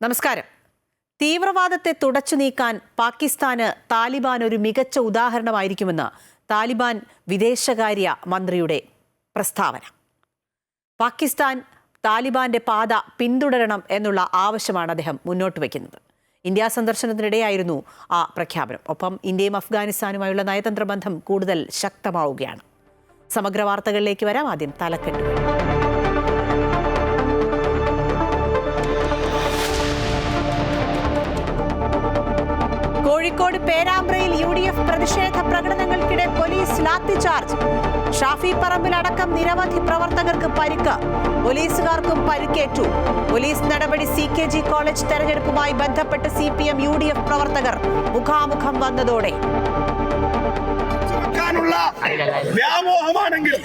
നമസ്കാരം. തീവ്രവാദത്തെ തുടച്ചു നീക്കാൻ പാകിസ്ഥാന് താലിബാൻ ഒരു മികച്ച ഉദാഹരണമായിരിക്കുമെന്ന് താലിബാൻ വിദേശകാര്യ മന്ത്രിയുടെ പ്രസ്താവന. പാകിസ്ഥാൻ താലിബാന്റെ പാത പിന്തുടരണം എന്നുള്ള ആവശ്യമാണ് അദ്ദേഹം മുന്നോട്ട് വയ്ക്കുന്നത്. ഇന്ത്യ സന്ദർശനത്തിനിടെയായിരുന്നു ആ പ്രഖ്യാപനം. ഒപ്പം ഇന്ത്യയും അഫ്ഗാനിസ്ഥാനുമായുള്ള നയതന്ത്ര ബന്ധം കൂടുതൽ ശക്തമാവുകയാണ്. സമഗ്ര വാർത്തകളിലേക്ക് വരാം. ആദ്യം തലക്കെട്ടുകൾ. കോഴിക്കോട് പേരാമ്പ്രയിൽ UDF പ്രതിഷേധ പ്രകടനങ്ങൾക്കിടെ പോലീസ് ലാത്തിചാർജ്. ഷാഫി പറമ്പിലടക്കം നിരവധി പ്രവർത്തകർക്ക് പരിക്ക്. പോലീസുകാർക്കും പരിക്കേറ്റു. പോലീസ് നടപടി CKG കോളേജ് തെരഞ്ഞെടുപ്പുമായി ബന്ധപ്പെട്ട് CPM UDF പ്രവർത്തകർ മുഖാമുഖം വന്നതോടെ വ്യാമോഹമാണെങ്കിൽ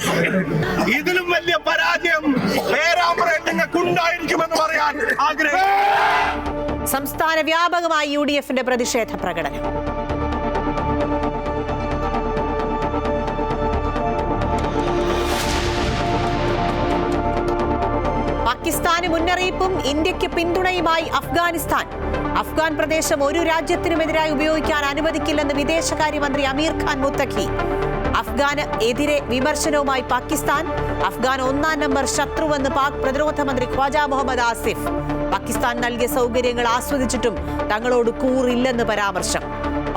ഇതിലും വലിയ പരാജയം പേരാമ്പ്രയിൽ നിങ്ങൾക്കുണ്ടായിരിക്കുമെന്ന് പറയാൻ ആഗ്രഹിക്കുന്നു. സംസ്ഥാന വ്യാപകമായി UDFന്റെ പ്രതിഷേധ പ്രകടനം. പാകിസ്ഥാന് മുന്നറിയിപ്പും ഇന്ത്യക്ക് പിന്തുണയുമായി അഫ്ഗാനിസ്ഥാൻ. അഫ്ഗാൻ പ്രദേശം ഒരു രാജ്യത്തിനുമെതിരായി ഉപയോഗിക്കാൻ അനുവദിക്കില്ലെന്ന് വിദേശകാര്യമന്ത്രി അമീർ ഖാൻ മുത്തഖി. അഫ്ഗാന് എതിരെ വിമർശനവുമായി പാകിസ്ഥാൻ. അഫ്ഗാൻ ഒന്നാം നമ്പർ ശത്രുവെന്ന് പാക് പ്രതിരോധ മന്ത്രി ഖ്വാജ മുഹമ്മദ് ആസിഫ്. പാകിസ്ഥാൻ നൽകിയ സൗകര്യങ്ങൾ ആസ്വദിച്ചിട്ടും തങ്ങളോട് കൂറില്ലെന്ന് പരാമർശം.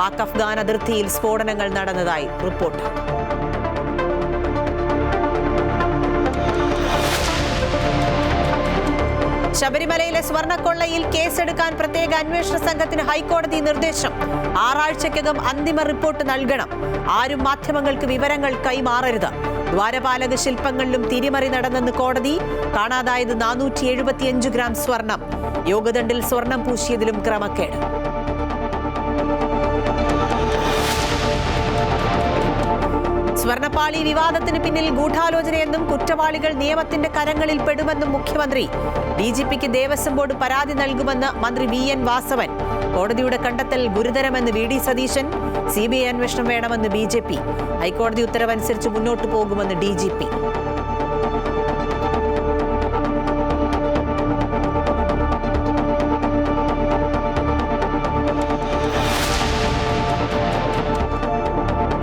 പാക് അഫ്ഗാൻ അതിർത്തിയിൽ സ്ഫോടനങ്ങൾ നടന്നതായി റിപ്പോർട്ട്. ശബരിമലയിലെ സ്വർണ്ണക്കൊള്ളയിൽ കേസെടുക്കാൻ പ്രത്യേക അന്വേഷണ സംഘത്തിന് ഹൈക്കോടതി നിർദ്ദേശം. 6 ആഴ്ചയ്ക്കകം അന്തിമ റിപ്പോർട്ട് നൽകണം. ആരും മാധ്യമങ്ങൾക്ക് വിവരങ്ങൾ കൈമാറരുത്. ദ്വാരപാലക ശില്പങ്ങളിലും തിരിമറി നടന്നെന്ന് കോടതി. കാണാതായത് 475 ഗ്രാം സ്വർണം. യോഗദണ്ഡിൽ സ്വർണം പൂശിയതിലും ക്രമക്കേട്. സ്വർണപ്പാളി വിവാദത്തിന് പിന്നിൽ ഗൂഢാലോചനയെന്നും കുറ്റവാളികൾ നിയമത്തിന്റെ കരങ്ങളിൽ പെടുമെന്നും മുഖ്യമന്ത്രി. DGPക്ക് ദേവസ്വം ബോർഡ് പരാതി നൽകുമെന്ന് മന്ത്രി VN വാസവൻ. കോടതിയുടെ കണ്ടെത്തൽ ഗുരുതരമെന്ന് VD സതീശൻ. CBI അന്വേഷണം വേണമെന്ന് BJP. ഹൈക്കോടതി ഉത്തരവനുസരിച്ച് മുന്നോട്ടു പോകുമെന്ന് DGP.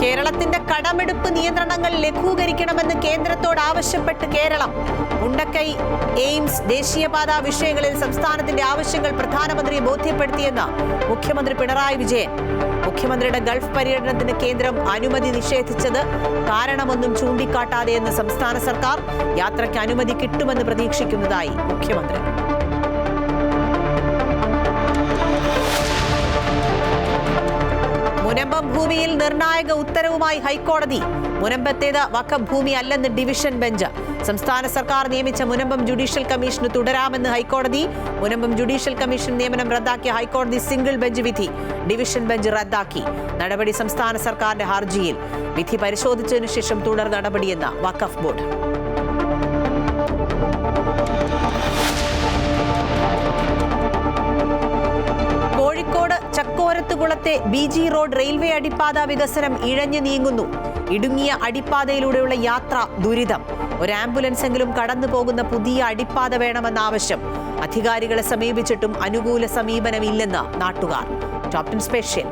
കേരളത്തിന്റെ കടമെടുപ്പ് നിയന്ത്രണങ്ങൾ ലഘൂകരിക്കണമെന്ന് കേന്ദ്രത്തോട് ആവശ്യപ്പെട്ട് കേരളം. മുണ്ടക്കൈ എയിംസ് ദേശീയപാത വിഷയങ്ങളിൽ സംസ്ഥാനത്തിന്റെ ആവശ്യങ്ങൾ പ്രധാനമന്ത്രിയെ ബോധ്യപ്പെടുത്തിയെന്ന് മുഖ്യമന്ത്രി പിണറായി വിജയൻ. മുഖ്യമന്ത്രിയുടെ ഗൾഫ് പര്യടനത്തിന് കേന്ദ്രം അനുമതി നിഷേധിച്ചത് കാരണമൊന്നും ചൂണ്ടിക്കാട്ടാതെയെന്ന് സംസ്ഥാന സർക്കാർ. യാത്രയ്ക്ക് അനുമതി കിട്ടുമെന്ന് പ്രതീക്ഷിക്കുന്നതായി മുഖ്യമന്ത്രി. മുനമ്പം ഭൂമിയിൽ നിർണായക ഉത്തരവുമായി ഹൈക്കോടതി. മുനമ്പത്തേത് വഖഫ് ഭൂമി അല്ലെന്ന് ഡിവിഷൻ ബെഞ്ച്. സംസ്ഥാന സർക്കാർ നിയമിച്ച മുനമ്പം ജുഡീഷ്യൽ കമ്മീഷന് തുടരാമെന്ന് ഹൈക്കോടതി. മുനമ്പം ജുഡീഷ്യൽ കമ്മീഷൻ നിയമനം റദ്ദാക്കിയ ഹൈക്കോടതി സിംഗിൾ ബെഞ്ച് വിധി ഡിവിഷൻ ബെഞ്ച് റദ്ദാക്കി. നടപടി സംസ്ഥാന സർക്കാരിന്റെ ഹർജിയിൽ. വിധി പരിശോധിച്ചതിനു ശേഷം തുടർ നടപടിയെന്ന് വഖഫ് ബോർഡ്. കോഴിക്കോട് ചക്കോരത്തുകുളത്തെ BG റോഡ് റെയിൽവേ അടിപ്പാത വികസനം ഇഴഞ്ഞു നീങ്ങുന്നു. ഇടുങ്ങിയ അടിപ്പാതയിലൂടെയുള്ള യാത്ര ദുരിതം. ഒരു ആംബുലൻസെങ്കിലും കടന്നു പോകുന്ന പുതിയ അടിപ്പാത വേണമെന്ന ആവശ്യം. അധികാരികളെ സമീപിച്ചിട്ടും അനുകൂല സമീപനമില്ലെന്ന് നാട്ടുകാർ. Top 10 special.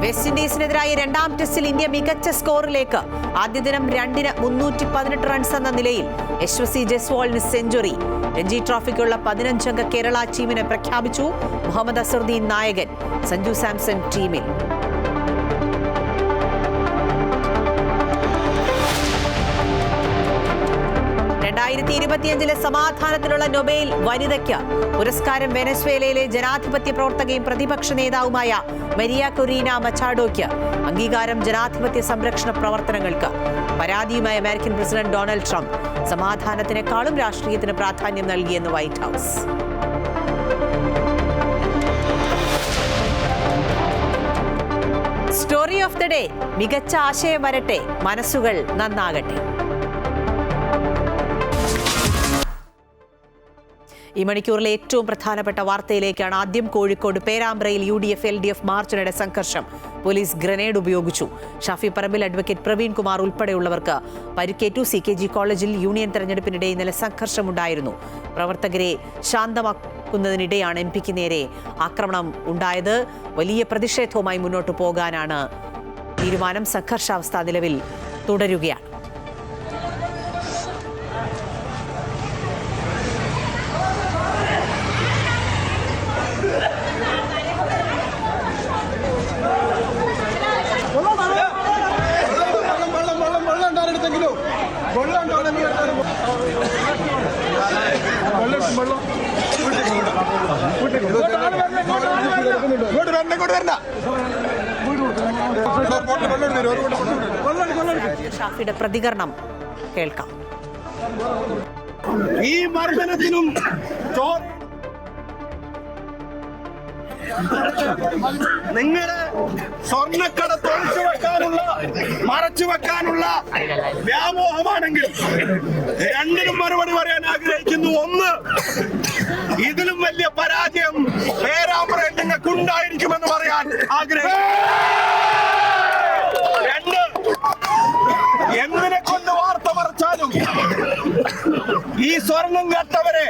വെസ്റ്റ് ഇൻഡീസിനെതിരായ 2ാം ടെസ്റ്റിൽ ഇന്ത്യ മികച്ച സ്കോറിലേക്ക്. ആദ്യ ദിനം 2-ന് 318 റൺസ് എന്ന നിലയിൽ. യശസ്വി ജയ്സ്വാളിന് സെഞ്ചുറി. രഞ്ജി ട്രോഫിക്കുള്ള 15-അംഗ കേരള ടീമിനെ പ്രഖ്യാപിച്ചു. മുഹമ്മദ് അസറുദ്ദീൻ നായകൻ. സഞ്ജു സാംസൺ ടീമിൽ. സമാധാനത്തിനുള്ള നൊബേൽ വനിതയ്ക്ക് പുരസ്കാരം. വെനസ്വേലയിലെ ജനാധിപത്യ പ്രവർത്തകയും പ്രതിപക്ഷ നേതാവുമായ മരിയ കൊറീന മച്ചാഡോയ്ക്ക്. അംഗീകാരം ജനാധിപത്യ സംരക്ഷണ പ്രവർത്തനങ്ങൾക്ക്. പരാതിയുമായി അമേരിക്കൻ പ്രസിഡന്റ് ഡൊണാൾഡ് ട്രംപ്. സമാധാനത്തിനേക്കാളും രാഷ്ട്രീയത്തിന് പ്രാധാന്യം നൽകിയെന്ന് white house. Story of the day. മികച്ച ആശയം വരട്ടെ, മനസ്സുകൾ നന്നാകട്ടെ. ഈ മണിക്കൂറിലെ ഏറ്റവും പ്രധാനപ്പെട്ട വാർത്തയിലേക്കാണ്. ആദ്യം കോഴിക്കോട് പേരാമ്പ്രയിൽ UDF LDF മാർച്ചിനിടെ സംഘർഷം. പോലീസ് ഗ്രനേഡ് ഉപയോഗിച്ചു. ഷാഫി പറമ്പിൽ, അഡ്വക്കേറ്റ് പ്രവീൺ കുമാർ ഉൾപ്പെടെയുള്ളവർക്ക് പരിക്കേറ്റു. CKG കോളേജിൽ യൂണിയൻ തെരഞ്ഞെടുപ്പിനിടെ ഇന്നലെ സംഘർഷമുണ്ടായിരുന്നു. പ്രവർത്തകരെ ശാന്തമാക്കുന്നതിനിടെയാണ് MP-ക്ക് നേരെ ആക്രമണം ഉണ്ടായത്. വലിയ പ്രതിഷേധവുമായി മുന്നോട്ട് പോകാനാണ് തീരുമാനം. സംഘർഷാവസ്ഥ നിലവിൽ തുടരുകയാണ്. ഷാഫിയുടെ പ്രതികരണം കേൾക്കാം. ഈ മർദ്ദനത്തിനും നിങ്ങള് സ്വർണ്ണക്കടത്ത് ഒളിച്ചു വെക്കാനുള്ള മറച്ചു വെക്കാനുള്ള വ്യാമോഹമാണെങ്കിൽ രണ്ടിനും മറുപടി പറയാൻ ആഗ്രഹിക്കുന്നു. ഒന്ന്, ഇതിലും വലിയ പരാജയം പേരാമ്പ്രയിൽ നിങ്ങൾക്ക് ഉണ്ടായിരിക്കുമെന്ന് പറയാൻ ആഗ്രഹിക്കുന്നു. രണ്ട്, എന്തിനെ കൊണ്ട് വാർത്ത മറച്ചാലും ഈ സ്വർണം കട്ടവരെ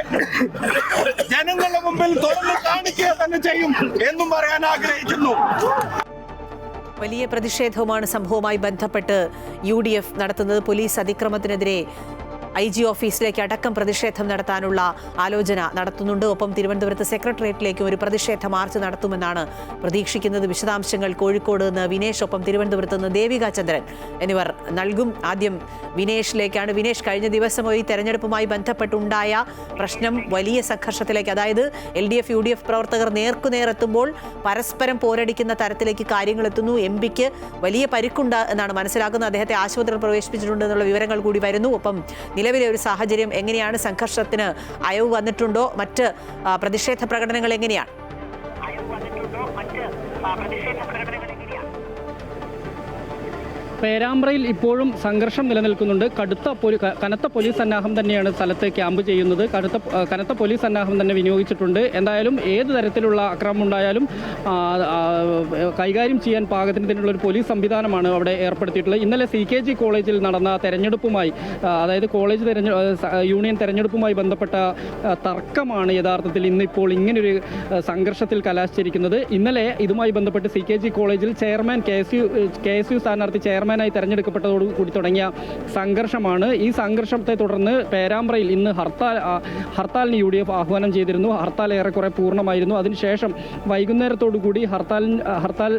ജനങ്ങളുടെ മുമ്പിൽ തുറന്നു കാണിക്കുക തന്നെ ചെയ്യും എന്നും പറയാൻ ആഗ്രഹിക്കുന്നു. വലിയ പ്രതിഷേധവുമാണ് സംഭവവുമായി ബന്ധപ്പെട്ട് UDF നടത്തുന്നത്. പോലീസ് അതിക്രമത്തിനെതിരെ IG ഓഫീസിലേക്ക് അടക്കം പ്രതിഷേധം നടത്താനുള്ള ആലോചന നടത്തുന്നുണ്ട്. ഒപ്പം തിരുവനന്തപുരത്ത് സെക്രട്ടേറിയറ്റിലേക്കും ഒരു പ്രതിഷേധ മാർച്ച് നടത്തുമെന്നാണ് പ്രതീക്ഷിക്കുന്നത്. വിശദാംശങ്ങൾ കോഴിക്കോട് നിന്ന് വിനേഷ്, ഒപ്പം തിരുവനന്തപുരത്ത് നിന്ന് ദേവിക ചന്ദ്രൻ എന്നിവർ നൽകും. ആദ്യം വിനേഷിലേക്കാണ്. വിനേഷ്, കഴിഞ്ഞ ദിവസം ഈ തെരഞ്ഞെടുപ്പുമായി ബന്ധപ്പെട്ടുണ്ടായ പ്രശ്നം വലിയ സംഘർഷത്തിലേക്ക്, അതായത് LDF UDF പ്രവർത്തകർ നേർക്കുനേരെത്തുമ്പോൾ പരസ്പരം പോരടിക്കുന്ന തരത്തിലേക്ക് കാര്യങ്ങൾ എത്തുന്നു. MP-ക്ക് വലിയ പരിക്കുണ്ട് എന്നാണ് മനസ്സിലാക്കുന്നത്. അദ്ദേഹത്തെ ആശുപത്രിയിൽ പ്രവേശിപ്പിച്ചിട്ടുണ്ട് എന്നുള്ള വിവരങ്ങൾ കൂടി വരുന്നു. ഒപ്പം നിലവിലെ ഒരു സാഹചര്യം എങ്ങനെയാണ്? സംഘർഷത്തിന് അയവ് വന്നിട്ടുണ്ടോ? മറ്റ് പ്രതിഷേധ പ്രകടനങ്ങൾ എങ്ങനെയാണ്? പേരാമ്പ്രയിൽ ഇപ്പോഴും സംഘർഷം നിലനിൽക്കുന്നുണ്ട്. കനത്ത പോലീസ് സന്നാഹം തന്നെയാണ് സ്ഥലത്ത് ക്യാമ്പ് ചെയ്യുന്നത്. കനത്ത പോലീസ് സന്നാഹം തന്നെ വിനിയോഗിച്ചിട്ടുണ്ട്. എന്തായാലും ഏത് തരത്തിലുള്ള ആക്രമണം ഉണ്ടായാലും കൈകാര്യം ചെയ്യാൻ പാകത്തിന് തന്നെയുള്ള ഒരു പോലീസ് സംവിധാനമാണ് അവിടെ ഏർപ്പെടുത്തിയിട്ടുള്ളത്. ഇന്നലെ CKG കോളേജിൽ നടന്ന തെരഞ്ഞെടുപ്പുമായി, അതായത് കോളേജ് യൂണിയൻ തെരഞ്ഞെടുപ്പുമായി ബന്ധപ്പെട്ട തർക്കമാണ് യഥാർത്ഥത്തിൽ ഇന്നിപ്പോൾ ഇങ്ങനൊരു സംഘർഷത്തിൽ കലാശിച്ചിരിക്കുന്നത്. ഇന്നലെ ഇതുമായി ബന്ധപ്പെട്ട് CKG കോളേജിൽ ചെയർമാൻ KSU സ്ഥാനാർത്ഥി ചെയർമാനായി തെരഞ്ഞെടുക്കപ്പെട്ടതോടുകൂടി തുടങ്ങിയ സംഘർഷമാണ്. ഈ സംഘർഷത്തെ തുടർന്ന് പേരാമ്പ്രയിൽ ഇന്ന് ഹർത്താലിന് UDF ആഹ്വാനം ചെയ്തിരുന്നു. ഹർത്താൽ ഏറെക്കുറെ പൂർണ്ണമായിരുന്നു. അതിനുശേഷം വൈകുന്നേരത്തോടുകൂടി ഹർത്താൽ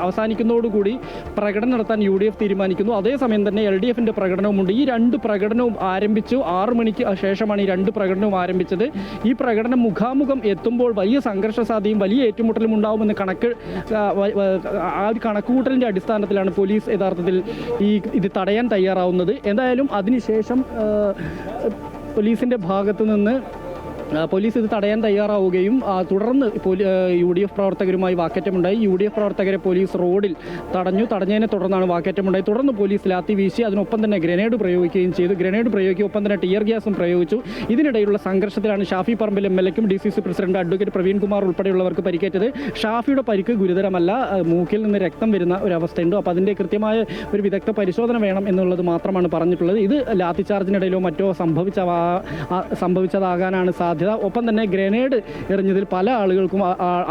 അവസാനിക്കുന്നതോടുകൂടി പ്രകടനം നടത്താൻ UDF തീരുമാനിക്കുന്നു. അതേസമയം തന്നെ LDF-ന്റെ പ്രകടനവുമുണ്ട്. ഈ രണ്ട് പ്രകടനവും ആരംഭിച്ചു. 6 മണിക്ക് ശേഷമാണ് ഈ രണ്ട് പ്രകടനവും ആരംഭിച്ചത്. ഈ പ്രകടനം മുഖാമുഖം എത്തുമ്പോൾ വലിയ സംഘർഷ സാധ്യതയും വലിയ ഏറ്റുമുട്ടലും ഉണ്ടാവുമെന്ന് ആ ഒരു കണക്കുകൂട്ടലിന്റെ അടിസ്ഥാനത്തിലാണ് പോലീസ് യഥാർത്ഥത്തിൽ ഇത് തടയാൻ തയ്യാറാവുന്നത്. എന്തായാലും അതിനുശേഷം പോലീസിന്റെ ഭാഗത്തു നിന്ന് പോലീസ് ഇത് തടയാൻ തയ്യാറാവുകയും തുടർന്ന് UDF പ്രവർത്തകരുമായി വാക്കേറ്റമുണ്ടായി. UDF പ്രവർത്തകരെ പോലീസ് റോഡിൽ തടഞ്ഞതിനെ തുടർന്നാണ് വാക്കേറ്റമുണ്ടായി. തുടർന്ന് പോലീസ് ലാത്തി വീശി, അതിനൊപ്പം തന്നെ ഗ്രനേഡ് പ്രയോഗിക്കുകയും ചെയ്തു. ഗ്രനേഡ് പ്രയോഗിക്കുകയും ഒപ്പം തന്നെ ടിയർ ഗ്യാസും പ്രയോഗിച്ചു. ഇതിനിടയിലുള്ള സംഘർഷത്തിലാണ് ഷാഫി പറമ്പിൽ MLA-ക്കും DCC president advocate Praveen Kumar ഉൾപ്പെടെയുള്ളവർക്ക് പരിക്കേറ്റത്. ഷാഫിയുടെ പരിക്ക് ഗുരുതരമല്ല, മൂക്കിൽ നിന്ന് രക്തം വരുന്ന ഒരവസ്ഥയുണ്ട്. അപ്പോൾ അതിൻ്റെ കൃത്യമായ ഒരു വിദഗ്ധ പരിശോധന വേണം എന്നുള്ളത് മാത്രമാണ് പറഞ്ഞിട്ടുള്ളത്. ഇത് ലാത്തി ചാർജിനിടയിലോ മറ്റോ സംഭവിച്ചതാകാനാണ് സാധ്യത. ഒപ്പം തന്നെ ഗ്രനേഡ് എറിഞ്ഞതിൽ പല ആളുകൾക്കും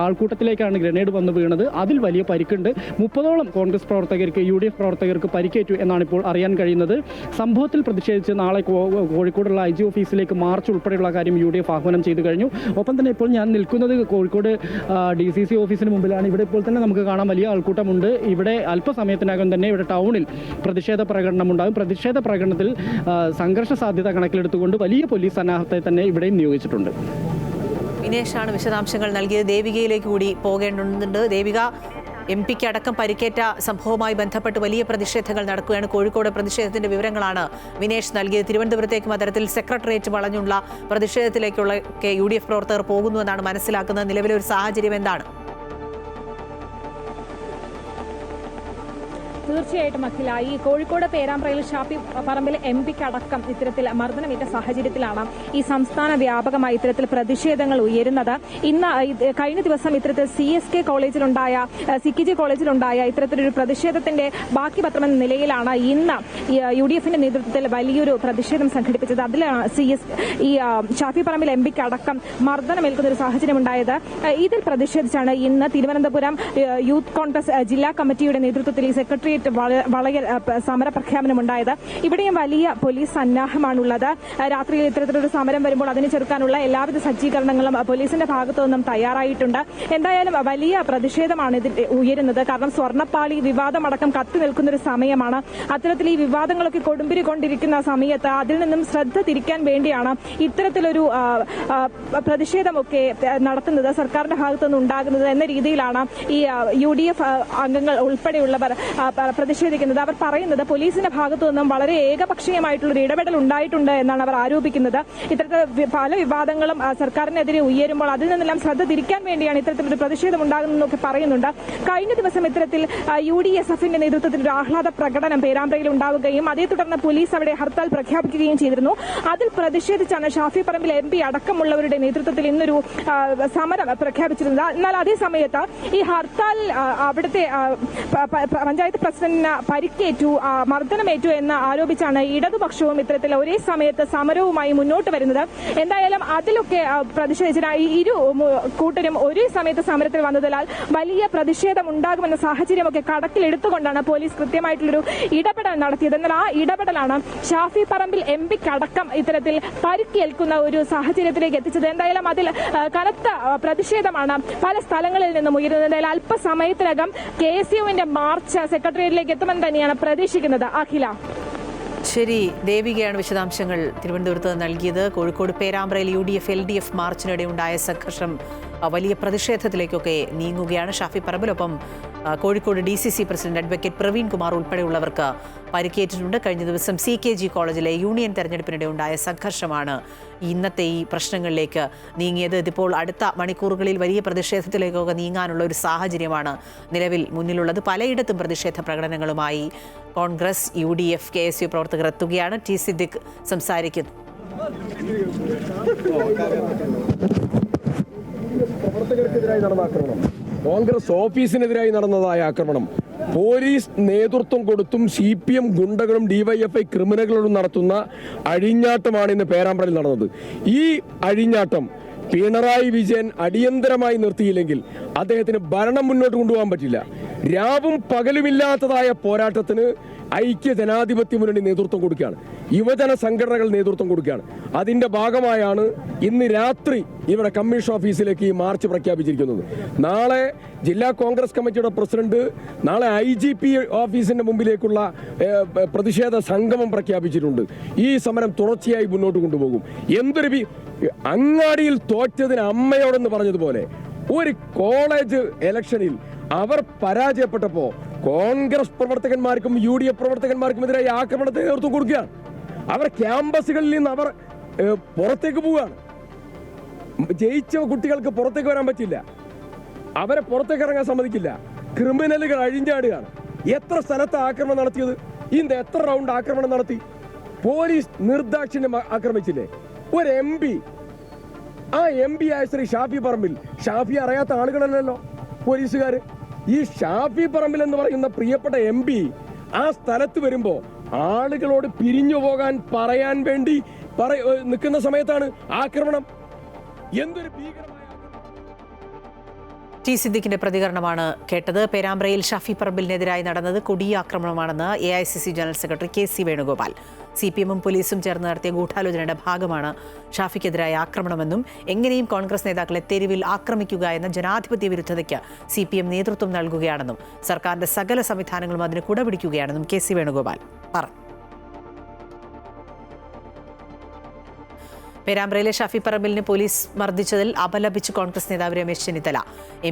ആൾക്കൂട്ടത്തിലേക്കാണ് ഗ്രനേഡ് വന്ന് വീണത്. അതിൽ വലിയ പരിക്കുണ്ട്. 30ഓളം കോൺഗ്രസ് പ്രവർത്തകർക്ക് UDF പ്രവർത്തകർക്ക് പരിക്കേറ്റു എന്നാണ് ഇപ്പോൾ അറിയാൻ കഴിയുന്നത്. സംഭവത്തിൽ പ്രതിഷേധിച്ച് നാളെ കോഴിക്കോടുള്ള IG ഓഫീസിലേക്ക് മാർച്ച് ഉൾപ്പെടെയുള്ള കാര്യം UDF ആഹ്വാനം ചെയ്തു കഴിഞ്ഞു. ഒപ്പം തന്നെ ഇപ്പോൾ ഞാൻ നിൽക്കുന്നത് കോഴിക്കോട് DCC ഓഫീസിന് മുമ്പിലാണ്. ഇവിടെ ഇപ്പോൾ തന്നെ നമുക്ക് കാണാൻ വലിയ ആൾക്കൂട്ടമുണ്ട്. ഇവിടെ അല്പസമയത്തിനകം തന്നെ ഇവിടെ ടൗണിൽ പ്രതിഷേധ പ്രകടനം ഉണ്ടാകും. പ്രതിഷേധ പ്രകടനത്തിൽ സംഘർഷ സാധ്യത കണക്കിലെടുത്തുകൊണ്ട് വലിയ പോലീസ് സന്നാഹത്തെ തന്നെ ഇവിടെയും നിയോഗിച്ചിട്ടുണ്ട്. വിനേഷാണ് വിശദാംശങ്ങൾ നൽകിയത്. ദേവികയിലേക്ക് കൂടി പോകേണ്ടതുണ്ട്. ദേവിക, MP-ക്ക് അടക്കം പരിക്കേറ്റ സംഭവവുമായി ബന്ധപ്പെട്ട് വലിയ പ്രതിഷേധങ്ങൾ നടക്കുകയാണ്. കോഴിക്കോട് പ്രതിഷേധത്തിന്റെ വിവരങ്ങളാണ് വിനേഷ് നൽകിയത്. തിരുവനന്തപുരത്തേക്കും അത്തരത്തിൽ സെക്രട്ടേറിയറ്റ് വളഞ്ഞുള്ള പ്രതിഷേധത്തിലേക്കുള്ള UDF പ്രവർത്തകർ പോകുന്നുവെന്നാണ് മനസ്സിലാക്കുന്നത്. നിലവിലെ ഒരു സാഹചര്യം എന്താണ്? തീർച്ചയായിട്ടും അഖില, ഈ കോഴിക്കോട് പേരാമ്പ്രയിൽ ഷാഫി പറമ്പിൽ MP അടക്കം ഇത്തരത്തിൽ മർദ്ദനമേറ്റ സാഹചര്യത്തിലാണ് ഈ സംസ്ഥാന വ്യാപകമായി ഇത്തരത്തിൽ പ്രതിഷേധങ്ങൾ ഉയരുന്നത്. ഇന്ന് കഴിഞ്ഞ ദിവസം ഇത്തരത്തിൽ CSK കോളേജിലുണ്ടായ CKG കോളേജിലുണ്ടായ ഇത്തരത്തിലൊരു പ്രതിഷേധത്തിന്റെ ബാക്കി പത്രമെന്ന നിലയിലാണ് ഇന്ന് UDFന്റെ നേതൃത്വത്തിൽ വലിയൊരു പ്രതിഷേധം സംഘടിപ്പിച്ചത്. അതിലാണ് ഈ ഷാഫി പറമ്പിൽ MP അടക്കം മർദ്ദനമേൽക്കുന്ന ഒരു സാഹചര്യം ഉണ്ടായത്. ഇതിൽ പ്രതിഷേധിച്ചാണ് ഇന്ന് തിരുവനന്തപുരം യൂത്ത് കോൺഗ്രസ് ജില്ലാ കമ്മിറ്റിയുടെ നേതൃത്വത്തിൽ ഈ സെക്രട്ടേറിയറ്റ് വളരെ സമര പ്രഖ്യാപനമുണ്ടായത്. ഇവിടെയും വലിയ പോലീസ് സന്നാഹമാണുള്ളത്. രാത്രിയിൽ ഇത്തരത്തിലൊരു സമരം വരുമ്പോൾ അതിനെ ചെറുക്കാനുള്ള എല്ലാവിധ സജ്ജീകരണങ്ങളും പോലീസിന്റെ ഭാഗത്തു നിന്നും തയ്യാറായിട്ടുണ്ട്. എന്തായാലും വലിയ പ്രതിഷേധമാണ് ഇതിൽ ഉയരുന്നത്. കാരണം സ്വർണ്ണപ്പാളി വിവാദമടക്കം കത്തി നിൽക്കുന്ന ഒരു സമയമാണ്. അത്തരത്തിൽ ഈ വിവാദങ്ങളൊക്കെ കൊടുമ്പിരി കൊണ്ടിരിക്കുന്ന സമയത്ത് അതിൽ നിന്നും ശ്രദ്ധ തിരിക്കാൻ വേണ്ടിയാണ് ഇത്തരത്തിലൊരു പ്രതിഷേധമൊക്കെ നടത്തുന്നത്, സർക്കാരിന്റെ ഭാഗത്തു നിന്ന് ഉണ്ടാകുന്നത് എന്ന രീതിയിലാണ് ഈ UDF അംഗങ്ങൾ ഉൾപ്പെടെയുള്ളവർ പ്രതിഷേധിക്കുന്നത്. അവർ പറയുന്നത് പോലീസിന്റെ ഭാഗത്തു നിന്നും വളരെ ഏകപക്ഷീയമായിട്ടുള്ളൊരു ഇടപെടൽ ഉണ്ടായിട്ടുണ്ട് എന്നാണ് അവർ ആരോപിക്കുന്നത്. ഇത്തരത്തിൽ പല വിവാദങ്ങളും സർക്കാരിനെതിരെ ഉയരുമ്പോൾ അതിൽ നിന്നെല്ലാം ശ്രദ്ധ തിരിക്കാൻ വേണ്ടിയാണ് ഇത്തരത്തിലൊരു പ്രതിഷേധം ഉണ്ടാകുന്നതെന്നൊക്കെ പറയുന്നുണ്ട്. കഴിഞ്ഞ ദിവസം ഇത്തരത്തിൽ UDSFന്റെ നേതൃത്വത്തിൽ ഒരു ആഹ്ലാദ പ്രകടനം പേരാമ്പ്രയിൽ ഉണ്ടാവുകയും അതേ തുടർന്ന് പോലീസ് അവിടെ ഹർത്താൽ പ്രഖ്യാപിക്കുകയും ചെയ്തിരുന്നു. അതിൽ പ്രതിഷേധിച്ചാണ് ഷാഫി പറമ്പിൽ MP അടക്കമുള്ളവരുടെ നേതൃത്വത്തിൽ ഇന്നൊരു സമരം പ്രഖ്യാപിച്ചിരുന്നത്. എന്നാൽ അതേ സമയത്ത് ഈ ഹർത്താൽ അവിടുത്തെ പഞ്ചായത്ത് പ്രസിഡന്റിന് പരിക്കേറ്റു, മർദ്ദനമേറ്റു എന്ന് ആരോപിച്ചാണ് ഇടതുപക്ഷവും ഇത്തരത്തിൽ ഒരേ സമയത്ത് സമരവുമായി മുന്നോട്ട് വരുന്നത്. എന്തായാലും അതിലൊക്കെ പ്രതിഷേധിച്ച ഇരു കൂട്ടരും ഒരേ സമയത്ത് സമരത്തിൽ വന്നതിനാൽ വലിയ പ്രതിഷേധം ഉണ്ടാകുമെന്ന സാഹചര്യമൊക്കെ കണക്കിലെടുത്തുകൊണ്ടാണ് പോലീസ് കൃത്യമായിട്ടുള്ളൊരു ഇടപെടൽ നടത്തിയത്. എന്നാൽ ആ ഇടപെടലാണ് ഷാഫി പറമ്പിൽ MP അടക്കം ഇത്തരത്തിൽ പരിക്കേൽക്കുന്ന ഒരു സാഹചര്യത്തിലേക്ക് എത്തിച്ചത്. എന്തായാലും അതിൽ കനത്ത പ്രതിഷേധമാണ് പല സ്ഥലങ്ങളിൽ നിന്നും ഉയരുന്നത്. എന്തായാലും അല്പസമയത്തിനകം KSUവിന്റെ മാർച്ച് സെക്രട്ടേറിയറ്റിലേക്ക് എത്തുമെന്ന് തന്നെയാണ് പ്രതീക്ഷിക്കുന്നത്. അഖില, ശരി, ദേവികയാണ് വിശദാംശങ്ങൾ തിരുവനന്തപുരത്ത് നൽകിയത്. കോഴിക്കോട് പേരാമ്പ്രയിൽ UDF LDF മാർച്ചിനിടെ ഉണ്ടായ സംഘർഷം വലിയ പ്രതിഷേധത്തിലേക്കൊക്കെ നീങ്ങുകയാണ്. ഷാഫി പറമ്പിലൊപ്പം Kozhikode DCC president advocate Praveen Kumar ഉൾപ്പെടെയുള്ളവർക്ക് പരിക്കേറ്റിട്ടുണ്ട്. കഴിഞ്ഞ ദിവസം CKG കോളേജിലെ യൂണിയൻ തെരഞ്ഞെടുപ്പിനിടെ ഉണ്ടായ സംഘർഷമാണ് ഇന്നത്തെ ഈ പ്രശ്നങ്ങളിലേക്ക് നീങ്ങിയത്. ഇതിപ്പോൾ അടുത്ത മണിക്കൂറുകളിൽ വലിയ പ്രതിഷേധത്തിലേക്കൊക്കെ നീങ്ങാനുള്ള ഒരു സാഹചര്യമാണ് നിലവിൽ മുന്നിലുള്ളത്. പലയിടത്തും പ്രതിഷേധ പ്രകടനങ്ങളുമായി കോൺഗ്രസ്, UDF, KSU പ്രവർത്തകർ എത്തുകയാണ്. T സിദ്ദിഖ് സംസാരിക്കുന്നു. പ്രവർത്തകർക്കെതിരായി നടന്ന ആക്രമണം, കോൺഗ്രസ് ഓഫീസിനെതിരായി നടന്നതായ ആക്രമണം പോലീസ് നേതൃത്വം കൊടുത്തും CPM ഗുണ്ടകളും DYFI ക്രിമിനലുകളും നടത്തുന്ന അഴിഞ്ഞാട്ടമാണ് ഇന്ന് പേരാമ്പ്രയിൽ നടന്നത്. ഈ അഴിഞ്ഞാട്ടം പിണറായി വിജയൻ അടിയന്തരമായി നിർത്തിയില്ലെങ്കിൽ അദ്ദേഹത്തിന് ഭരണം മുന്നോട്ട് കൊണ്ടുപോകാൻ പറ്റില്ല. രാവും പകലുമില്ലാത്തതായ പോരാട്ടത്തിന് ഐക്യ ജനാധിപത്യ മുന്നണി നേതൃത്വം കൊടുക്കുകയാണ്, യുവജന സംഘടനകൾ നേതൃത്വം കൊടുക്കുകയാണ്. അതിന്റെ ഭാഗമായാണ് ഇന്ന് രാത്രി ഇവിടെ കമ്മീഷൻ ഓഫീസിലേക്ക് ഈ മാർച്ച് പ്രഖ്യാപിച്ചിരിക്കുന്നത്. നാളെ ജില്ലാ കോൺഗ്രസ് കമ്മിറ്റിയുടെ പ്രസിഡന്റ് നാളെ IGP ഓഫീസിന്റെ മുമ്പിലേക്കുള്ള പ്രതിഷേധ സംഗമം പ്രഖ്യാപിച്ചിട്ടുണ്ട്. ഈ സമരം തുടർച്ചയായി മുന്നോട്ട് കൊണ്ടുപോകും. എന്തൊരു അങ്ങാടിയിൽ തോറ്റതിന് അമ്മയോടെന്ന് പറഞ്ഞതുപോലെ ഒരു കോളേജ് ഇലക്ഷനിൽ അവർ പരാജയപ്പെട്ടപ്പോൾ കോൺഗ്രസ് പ്രവർത്തകന്മാർക്കും UDF പ്രവർത്തകന്മാർക്കും എതിരായി ആക്രമണത്തിന് നേതൃത്വം കൊടുക്കുകയാണ്. അവർ ക്യാമ്പസുകളിൽ നിന്ന് അവർ പുറത്തേക്ക് പോവുകയാണ്. ജയിച്ച കുട്ടികൾക്ക് പുറത്തേക്ക് വരാൻ പറ്റില്ല, അവരെ പുറത്തേക്ക് ഇറങ്ങാൻ സമ്മതിക്കില്ല. ക്രിമിനലുകൾ അഴിഞ്ഞാടുകയാണ്. എത്ര സ്ഥലത്ത് ആക്രമണം നടത്തിയത്? ഇന്ന് എത്ര റൗണ്ട് ആക്രമണം നടത്തി? പോലീസ് നിർദാക്ഷിണ്യം ആക്രമിച്ചില്ലേ? ഒരു MP, ആ MP ആയ ശ്രീ ഷാഫി പറമ്പിൽ, ഷാഫി അറിയാത്ത ആളുകളല്ലല്ലോ പോലീസുകാർ. ഈ ഷാഫി പറമ്പിൽ എന്ന് പറയുന്ന പ്രിയപ്പെട്ട MP ആ സ്ഥലത്ത് വരുമ്പോ ആളുകളോട് പിരിഞ്ഞു പോകാൻ പറയാൻ വേണ്ടി നിൽക്കുന്ന സമയത്താണ് ആക്രമണം. എന്തൊരു ഭീകരമായ T സിദ്ദിഖിന്റെ പ്രതികരണമാണ് കേട്ടത്. പേരാമ്പ്രയിൽ ഷാഫി പറമ്പിലിനെതിരായി നടന്നത് കൊടിയ ആക്രമണമാണെന്ന് AICC general secretary KC Venugopal. CPMും പോലീസും ചേർന്ന് നടത്തിയ ഗൂഢാലോചനയുടെ ഭാഗമാണ് ഷാഫിക്കെതിരായ ആക്രമണമെന്നും എങ്ങനെയും കോൺഗ്രസ് നേതാക്കളെ തെരുവിൽ ആക്രമിക്കുക എന്ന ജനാധിപത്യ വിരുദ്ധതയ്ക്ക് CPM നേതൃത്വം നൽകുകയാണെന്നും സർക്കാരിന്റെ സകല സംവിധാനങ്ങളും അതിന് കുടപിടിക്കുകയാണെന്നും KC വേണുഗോപാൽ പറഞ്ഞു. പേരാമ്പ്രയിലെ ഷാഫി പറമ്പിലിനെ പോലീസ് മർദ്ദിച്ചതിൽ അപലപിച്ച് കോൺഗ്രസ് നേതാവ് രമേശ് ചെന്നിത്തല.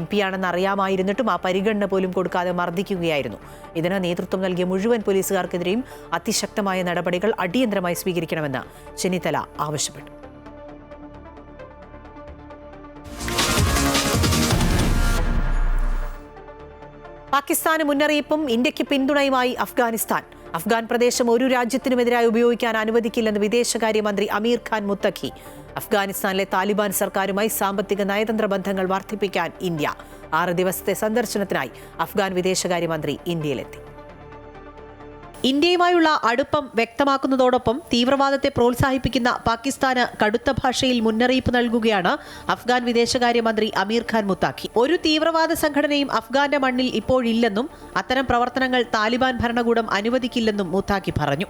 MP ആണെന്ന് അറിയാമായിരുന്നിട്ടും ആ പരിഗണന പോലും കൊടുക്കാതെ മർദ്ദിക്കുകയായിരുന്നു. ഇതിന് നേതൃത്വം നൽകിയ മുഴുവൻ പോലീസുകാർക്കെതിരെയും അതിശക്തമായ നടപടികൾ അടിയന്തരമായി സ്വീകരിക്കണമെന്ന് ചെന്നിത്തല ആവശ്യപ്പെട്ടു. പാകിസ്ഥാന് മുന്നറിയിപ്പും ഇന്ത്യക്ക് പിന്തുണയുമായി അഫ്ഗാനിസ്ഥാൻ. അഫ്ഗാൻ പ്രദേശം ഒരു രാജ്യത്തിനുമെതിരായി ഉപയോഗിക്കാൻ അനുവദിക്കില്ലെന്ന് വിദേശകാര്യമന്ത്രി അമീർ ഖാൻ മുത്തഖി. അഫ്ഗാനിസ്ഥാനിലെ താലിബാൻ സർക്കാരുമായി സാമ്പത്തിക നയതന്ത്ര ബന്ധങ്ങൾ വർദ്ധിപ്പിക്കാൻ ഇന്ത്യ. 6 ദിവസത്തെ സന്ദർശനത്തിനായി അഫ്ഗാൻ വിദേശകാര്യമന്ത്രി ഇന്ത്യയിലെത്തി. ഇന്ത്യയുമായുള്ള അടുപ്പം വ്യക്തമാക്കുന്നതോടൊപ്പം തീവ്രവാദത്തെ പ്രോത്സാഹിപ്പിക്കുന്ന പാകിസ്ഥാന് കടുത്ത ഭാഷയിൽ മുന്നറിയിപ്പ് നൽകുകയാണ് അഫ്ഗാൻ വിദേശകാര്യമന്ത്രി അമീർ ഖാൻ മുത്താഖി. ഒരു തീവ്രവാദ സംഘടനയും അഫ്ഗാന്റെ മണ്ണിൽ ഇപ്പോഴില്ലെന്നും അത്തരം പ്രവർത്തനങ്ങൾ താലിബാൻ ഭരണകൂടം അനുവദിക്കില്ലെന്നും മുത്താഖി പറഞ്ഞു.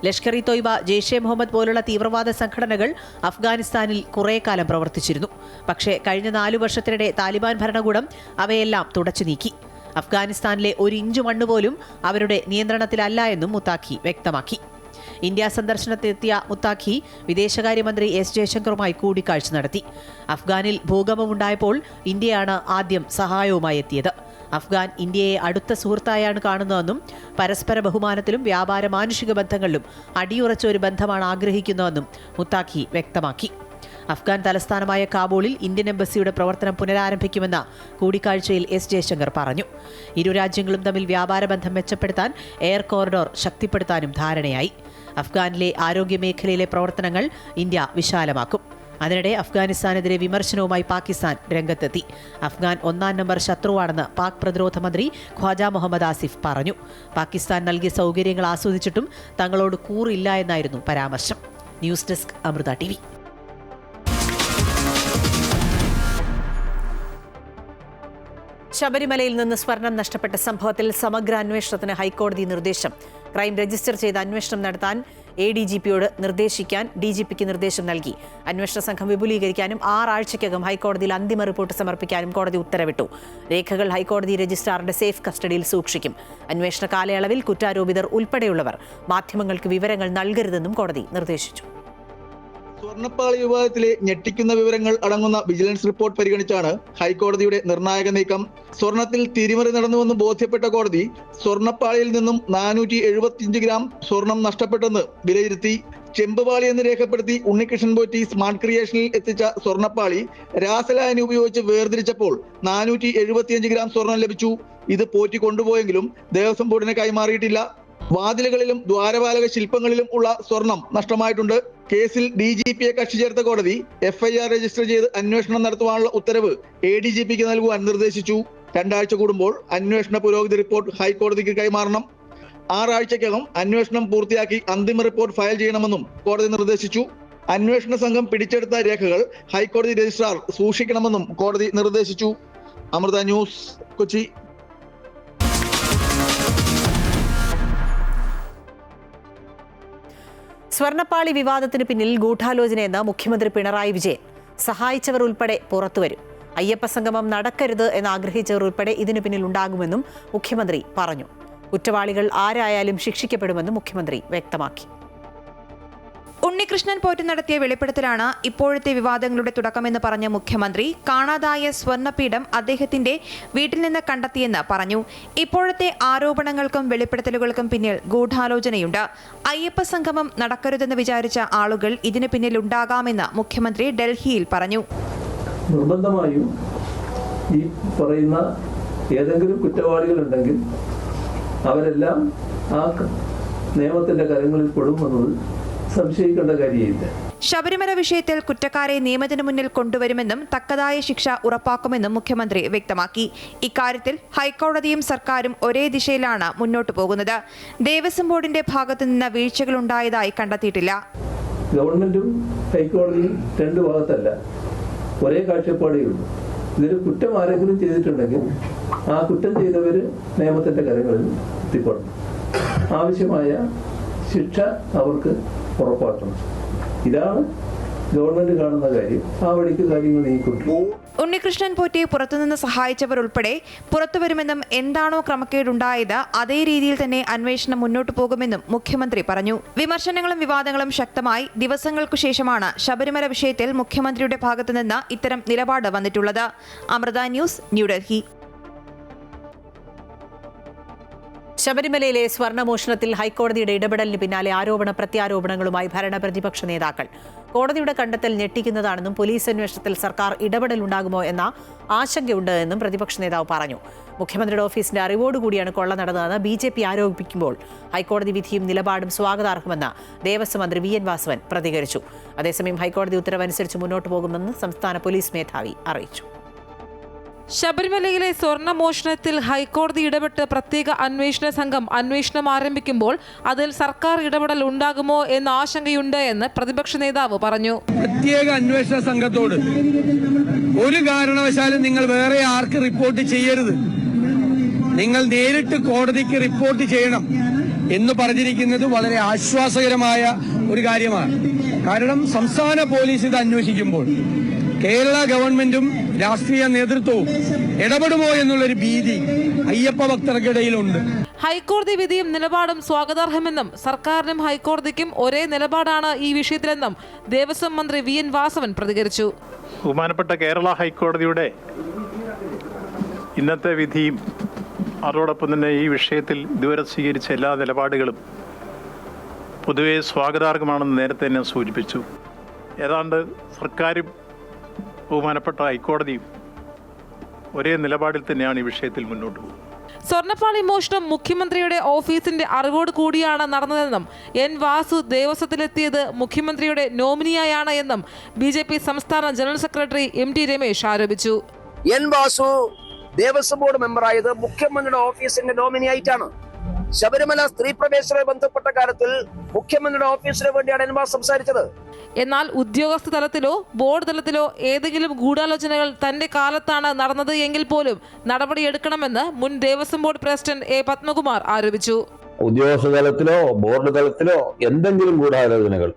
ലഷ്കർ ഇ തോയ്ബ, ജെയ്ഷെ മുഹമ്മദ് പോലുള്ള തീവ്രവാദ സംഘടനകൾ അഫ്ഗാനിസ്ഥാനിൽ കുറേ കാലം പ്രവർത്തിച്ചിരുന്നു. പക്ഷേ കഴിഞ്ഞ 4 വർഷത്തിനിടെ താലിബാൻ ഭരണകൂടം അവയെല്ലാം തുടച്ചു നീക്കി. അഫ്ഗാനിസ്ഥാനിലെ 1 ഇഞ്ച് മണ്ണ് പോലും അവരുടെ നിയന്ത്രണത്തിലല്ല എന്നും മുത്താഖി വ്യക്തമാക്കി. ഇന്ത്യ സന്ദർശനത്തിനെത്തിയ മുത്താഖി വിദേശകാര്യമന്ത്രി എസ് ജയശങ്കറുമായി കൂടിക്കാഴ്ച നടത്തി. അഫ്ഗാനിൽ ഭൂകമ്പമുണ്ടായപ്പോൾ ഇന്ത്യയാണ് ആദ്യം സഹായവുമായി എത്തിയത്. അഫ്ഗാൻ ഇന്ത്യയെ അടുത്ത സുഹൃത്തായാണ് കാണുന്നതെന്നും പരസ്പര ബഹുമാനത്തിലും വ്യാപാര മാനുഷിക ബന്ധങ്ങളിലും അടിയുറച്ച ഒരു ബന്ധമാണ് ആഗ്രഹിക്കുന്നതെന്നും മുത്താഖി വ്യക്തമാക്കി. അഫ്ഗാൻ തലസ്ഥാനമായ കാബൂളിൽ ഇന്ത്യൻ എംബസിയുടെ പ്രവർത്തനം പുനരാരംഭിക്കുമെന്ന് കൂടിക്കാഴ്ചയിൽ എസ് ജയശങ്കർ പറഞ്ഞു. ഇരു രാജ്യങ്ങളും തമ്മിൽ വ്യാപാര ബന്ധം മെച്ചപ്പെടുത്താൻ എയർ കോറിഡോർ ശക്തിപ്പെടുത്താനും ധാരണയായി. അഫ്ഗാനിലെ ആരോഗ്യ മേഖലയിലെ പ്രവർത്തനങ്ങൾ ഇന്ത്യ വിശാലമാക്കും. അതിനിടെ അഫ്ഗാനിസ്ഥാനെതിരെ വിമർശനവുമായി പാകിസ്ഥാൻ രംഗത്തെത്തി. അഫ്ഗാൻ 1-ാം നമ്പർ ശത്രുവാണെന്ന് പാക് പ്രതിരോധ മന്ത്രി ഖ്വാജ മുഹമ്മദ് ആസിഫ് പറഞ്ഞു. പാകിസ്ഥാൻ നൽകിയ സൗകര്യങ്ങൾ ആസ്വദിച്ചിട്ടും തങ്ങളോട് കൂറില്ല എന്നായിരുന്നു പരാമർശം. News desk Amrita TV. ശബരിമലയിൽ നിന്ന് സ്വർണം നഷ്ടപ്പെട്ട സംഭവത്തിൽ സമഗ്ര അന്വേഷണത്തിന് ഹൈക്കോടതി നിർദ്ദേശം. ക്രൈം രജിസ്റ്റർ ചെയ്ത് അന്വേഷണം നടത്താൻ ADGPയോട് നിർദ്ദേശിക്കാൻ DGPക്ക് നിർദ്ദേശം നൽകി. അന്വേഷണ സംഘം വിപുലീകരിക്കാനും 6 ആഴ്ചയ്ക്കകം ഹൈക്കോടതിയിൽ അന്തിമ റിപ്പോർട്ട് സമർപ്പിക്കാനും കോടതി ഉത്തരവിട്ടു. രേഖകൾ ഹൈക്കോടതി രജിസ്ട്രാറുടെ സേഫ് കസ്റ്റഡിയിൽ സൂക്ഷിക്കും. അന്വേഷണ കാലയളവിൽ കുറ്റാരോപിതർ ഉൾപ്പെടെയുള്ളവർ മാധ്യമങ്ങൾക്ക് വിവരങ്ങൾ നൽകരുതെന്നും കോടതി നിർദ്ദേശിച്ചു. സ്വർണ്ണപ്പാളി വിവാദത്തിലെ ഞെട്ടിക്കുന്ന വിവരങ്ങൾ അടങ്ങുന്ന വിജിലൻസ് റിപ്പോർട്ട് പരിഗണിച്ചാണ് ഹൈക്കോടതിയുടെ നിർണായക നീക്കം. സ്വർണത്തിൽ തിരിമറി നടന്നുവെന്ന് ബോധ്യപ്പെട്ട കോടതി സ്വർണ്ണപ്പാളിയിൽ നിന്നും 475 ഗ്രാം സ്വർണം നഷ്ടപ്പെട്ടെന്ന് വിലയിരുത്തി. ചെമ്പുപാളി എന്ന് രേഖപ്പെടുത്തി ഉണ്ണികൃഷ്ണൻ പോറ്റി സ്മാർട്ട് ക്രിയേഷനിൽ എത്തിച്ച സ്വർണ്ണപ്പാളി രാസലായനി ഉപയോഗിച്ച് വേർതിരിച്ചപ്പോൾ 475 ഗ്രാം സ്വർണം ലഭിച്ചു. ഇത് പോറ്റി കൊണ്ടുപോയെങ്കിലും ദേവസ്വം ബോർഡിന് കൈമാറിയിട്ടില്ല. വാതിലുകളിലും ദ്വാരപാലക ശില്പങ്ങളിലും ഉള്ള സ്വർണം നഷ്ടമായിട്ടുണ്ട്. കേസിൽ DGPയെ കക്ഷി ചേർത്ത കോടതി FIR രജിസ്റ്റർ ചെയ്ത് അന്വേഷണം നടത്തുവാനുള്ള ഉത്തരവ് ADGPക്ക് നൽകുവാൻ നിർദ്ദേശിച്ചു. 2 ആഴ്ച കൂടുമ്പോൾ അന്വേഷണ പുരോഗതി റിപ്പോർട്ട് ഹൈക്കോടതിക്ക് കൈമാറണം. 6 ആഴ്ചയ്ക്കകം അന്വേഷണം പൂർത്തിയാക്കി അന്തിമ റിപ്പോർട്ട് ഫയൽ ചെയ്യണമെന്നും കോടതി നിർദ്ദേശിച്ചു. അന്വേഷണ സംഘം പിടിച്ചെടുത്ത രേഖകൾ ഹൈക്കോടതി രജിസ്ട്രാർ സൂക്ഷിക്കണമെന്നും കോടതി നിർദ്ദേശിച്ചു. അമൃത ന്യൂസ്, കൊച്ചി. സ്വർണ്ണപ്പാളി വിവാദത്തിന് പിന്നിൽ ഗൂഢാലോചനയെന്ന് മുഖ്യമന്ത്രി പിണറായി വിജയൻ. സഹായിച്ചവർ ഉൾപ്പെടെ പുറത്തുവരും. അയ്യപ്പ സംഗമം നടക്കരുത് എന്ന് ആഗ്രഹിച്ചവർ ഉൾപ്പെടെ ഇതിനു പിന്നിൽ ഉണ്ടാകുമെന്നും മുഖ്യമന്ത്രി പറഞ്ഞു. കുറ്റവാളികൾ ആരായാലും ശിക്ഷിക്കപ്പെടുമെന്നും മുഖ്യമന്ത്രി വ്യക്തമാക്കി. ഉണ്ണികൃഷ്ണൻ പോറ്റി നടത്തിയ വെളിപ്പെടുത്തലാണ് ഇപ്പോഴത്തെ വിവാദങ്ങളുടെ തുടക്കമെന്ന് പറഞ്ഞ മുഖ്യമന്ത്രി കാണാതായ സ്വർണ്ണപീഠം അദ്ദേഹത്തിന്റെ വീട്ടിൽ നിന്ന് കണ്ടെത്തിയെന്ന് പറഞ്ഞു. ഇപ്പോഴത്തെ ആരോപണങ്ങൾക്കും വെളിപ്പെടുത്തലുകൾക്കും പിന്നിൽ ഗൂഢാലോചനയുണ്ട്. അയ്യപ്പ സംഗമം നടക്കരുതെന്ന് വിചാരിച്ച ആളുകൾ ഇതിന് പിന്നിലുണ്ടാകാമെന്ന് മുഖ്യമന്ത്രി ഡൽഹിയിൽ പറഞ്ഞു. നിർബന്ധമായും ഈ പറയുന്ന ഏതെങ്കിലും കുറ്റവാളികളുണ്ടെങ്കിൽ അവരെല്ലാം ആ നിയമത്തിന്റെ കരങ്ങളിൽ പെടുമെന്നത് സംശയിക്കേണ്ട കാര്യമില്ല. ശബരിമല വിഷയത്തിൽ കുറ്റക്കാരെ നിയമത്തിന് മുന്നിൽ കൊണ്ടുവരുമെന്നും തക്കതായ ശിക്ഷ ഉറപ്പാക്കുമെന്നും മുഖ്യമന്ത്രി വ്യക്തമാക്കി. ഇക്കാര്യത്തിൽ ഹൈക്കോടതിയും സർക്കാരും ഒരേ ദിശയിലാണ് മുന്നോട്ടു പോകുന്നത്. ദേവസ്വം ബോർഡിന്റെ ഭാഗത്തു നിന്ന് വീഴ്ചകൾ ഉണ്ടായതായി കണ്ടെത്തിയിട്ടില്ല. ഗവൺമെന്റും ഹൈക്കോടതിയും 2 ഭാഗത്തല്ല, ഒരേ കാഴ്ചപ്പാടേ ഉള്ളൂ. ഇതിൽ കുറ്റം ആരെങ്കിലും ചെയ്തിട്ടുണ്ടെങ്കിൽ ആ കുറ്റം ചെയ്തവര് നിയമത്തിന്റെ കരങ്ങളിൽ എത്തിക്കൊള്ളണം. ആവശ്യമായ ശിക്ഷ അവർക്ക് ഉറപ്പാക്കണം. ഇതാണ് ഗവൺമെന്റ് കാണുന്ന കാര്യം. ആ വഴിക്ക് കാര്യങ്ങൾ നീക്കിക്കൊണ്ടു. ഉണ്ണികൃഷ്ണൻ പോറ്റിയെ പുറത്തുനിന്ന് സഹായിച്ചവർ ഉൾപ്പെടെ പുറത്തുവരുമെന്നും എന്താണോ ക്രമക്കേടുണ്ടായത് അതേ രീതിയിൽ തന്നെ അന്വേഷണം മുന്നോട്ടു പോകുമെന്നും മുഖ്യമന്ത്രി പറഞ്ഞു. വിമർശനങ്ങളും വിവാദങ്ങളും ശക്തമായി ദിവസങ്ങൾക്കു ശേഷമാണ് ശബരിമല വിഷയത്തിൽ മുഖ്യമന്ത്രിയുടെ ഭാഗത്തുനിന്ന് ഇത്തരം നിലപാട് വന്നിട്ടുള്ളത്. അമൃത ന്യൂസ്, ന്യൂഡൽഹി. ശബരിമലയിലെ സ്വർണ്ണമോഷണത്തിൽ ഹൈക്കോടതിയുടെ ഇടപെടലിന് പിന്നാലെ ആരോപണ പ്രത്യാരോപണങ്ങളുമായി ഭരണ പ്രതിപക്ഷ നേതാക്കൾ. കോടതിയുടെ കണ്ടെത്തൽ ഞെട്ടിക്കുന്നതാണെന്നും പോലീസ് അന്വേഷണത്തിൽ സർക്കാർ ഇടപെടലുണ്ടാകുമോ എന്ന ആശങ്കയുണ്ട് എന്നും പ്രതിപക്ഷ നേതാവ് പറഞ്ഞു. മുഖ്യമന്ത്രിയുടെ ഓഫീസിന്റെ അറിവോടുകൂടിയാണ് കൊള്ള നടന്നതെന്ന് BJP ആരോപിക്കുമ്പോൾ ഹൈക്കോടതി വിധിയും നിലപാടും സ്വാഗതാർഹമെന്ന് ദേവസ്വം മന്ത്രി VN വാസവൻ പ്രതികരിച്ചു. അതേസമയം ഹൈക്കോടതി ഉത്തരവനുസരിച്ച് മുന്നോട്ടു പോകുമെന്ന് സംസ്ഥാന പോലീസ് മേധാവി അറിയിച്ചു. ശബരിമലയിലെ സ്വർണ്ണമോഷണത്തിൽ ഹൈക്കോടതി ഇടപെട്ട് പ്രത്യേക അന്വേഷണ സംഘം അന്വേഷണം ആരംഭിക്കുമ്പോൾ അതിൽ സർക്കാർ ഇടപെടൽ ഉണ്ടാകുമോ എന്ന ആശങ്കയുണ്ട് എന്ന് പ്രതിപക്ഷ നേതാവ് പറഞ്ഞു. പ്രത്യേക അന്വേഷണ സംഘത്തോട് ഒരു കാരണവശാലും നിങ്ങൾ വേറെ ആർക്ക് റിപ്പോർട്ട് ചെയ്യരുത്, നിങ്ങൾ നേരിട്ട് കോടതിക്ക് റിപ്പോർട്ട് ചെയ്യണം എന്ന് പറഞ്ഞിരിക്കുന്നത് വളരെ ആശ്വാസകരമായ ഒരു കാര്യമാണ്. കാരണം സംസ്ഥാന പോലീസ് ഇത് അന്വേഷിക്കുമ്പോൾ കേരള ഗവൺമെന്റും രാഷ്ട്രീയ നേതൃത്വവും ഇടപെടുമോ എന്നുള്ളൊരു ഭീതി അയ്യപ്പ ഭക്തർക്കിടയിലുണ്ട്. ഹൈക്കോടതി വിധിയും നിലപാടും സ്വാഗതാർഹമെന്നും സർക്കാരിനും ഹൈക്കോടതിക്കും ഒരേ നിലപാടാണ് ഈ വിഷയത്തിലെന്നും ദേവസ്വം മന്ത്രി VN വാസവൻ പ്രതികരിച്ചു. ബഹുമാനപ്പെട്ട കേരള ഹൈക്കോടതിയുടെ ഇന്നത്തെ വിധിയും അതോടൊപ്പം തന്നെ ഈ വിഷയത്തിൽ ഇതുവരെ സ്വീകരിച്ച എല്ലാ നിലപാടുകളും പൊതുവെ സ്വാഗതാർഹമാണെന്ന് നേരത്തെ തന്നെ സൂചിപ്പിച്ചു. ഏതാണ്ട് സർക്കാരും ബഹുമാനപ്പെട്ട ഹൈക്കോടതിയും ഒരേ നിലപാടിൽ തന്നെയാണ് ഈ വിഷയത്തിൽ മുന്നോട്ട് പോകുന്നത്. സ്വർണ്ണപ്പാളി മോഷണം മുഖ്യമന്ത്രിയുടെ ഓഫീസിന്റെ അറിവോട് കൂടിയാണ് നടന്നതെന്നും N വാസു ദേവസ്വത്തിലെത്തിയത് മുഖ്യമന്ത്രിയുടെ നോമിനിയായാണ് എന്നും BJP സംസ്ഥാന ജനറൽ സെക്രട്ടറി MT രമേശ് ആരോപിച്ചു. N വാസു ദേവസ്വം ബോർഡ് മെമ്പറായത് മുഖ്യമന്ത്രിയുടെ ഓഫീസിന്റെ നോമിനി ആയിട്ടാണ്. ശബരിമല സ്ത്രീ പ്രവേശനവുമായി ബന്ധപ്പെട്ട കാര്യത്തിൽ മുഖ്യമന്ത്രിയുടെ ഓഫീസിന് വേണ്ടിയാണ് N വാസു സംസാരിച്ചത്. എന്നാൽ ഉദ്യോഗസ്ഥ തലത്തിലോ ബോർഡ് തലത്തിലോ ഏതെങ്കിലും ഗൂഢാലോചനകൾ തന്റെ കാലത്താണ് നടന്നത് എങ്കിൽ പോലും നടപടിയെടുക്കണമെന്ന് മുൻ Devaswom board president A Padmakumar ആരോപിച്ചു. ഉദ്യോഗസ്ഥ തലത്തിലോ ബോർഡ് തലത്തിലോ എന്തെങ്കിലും ഗൂഢാലോചനകൾ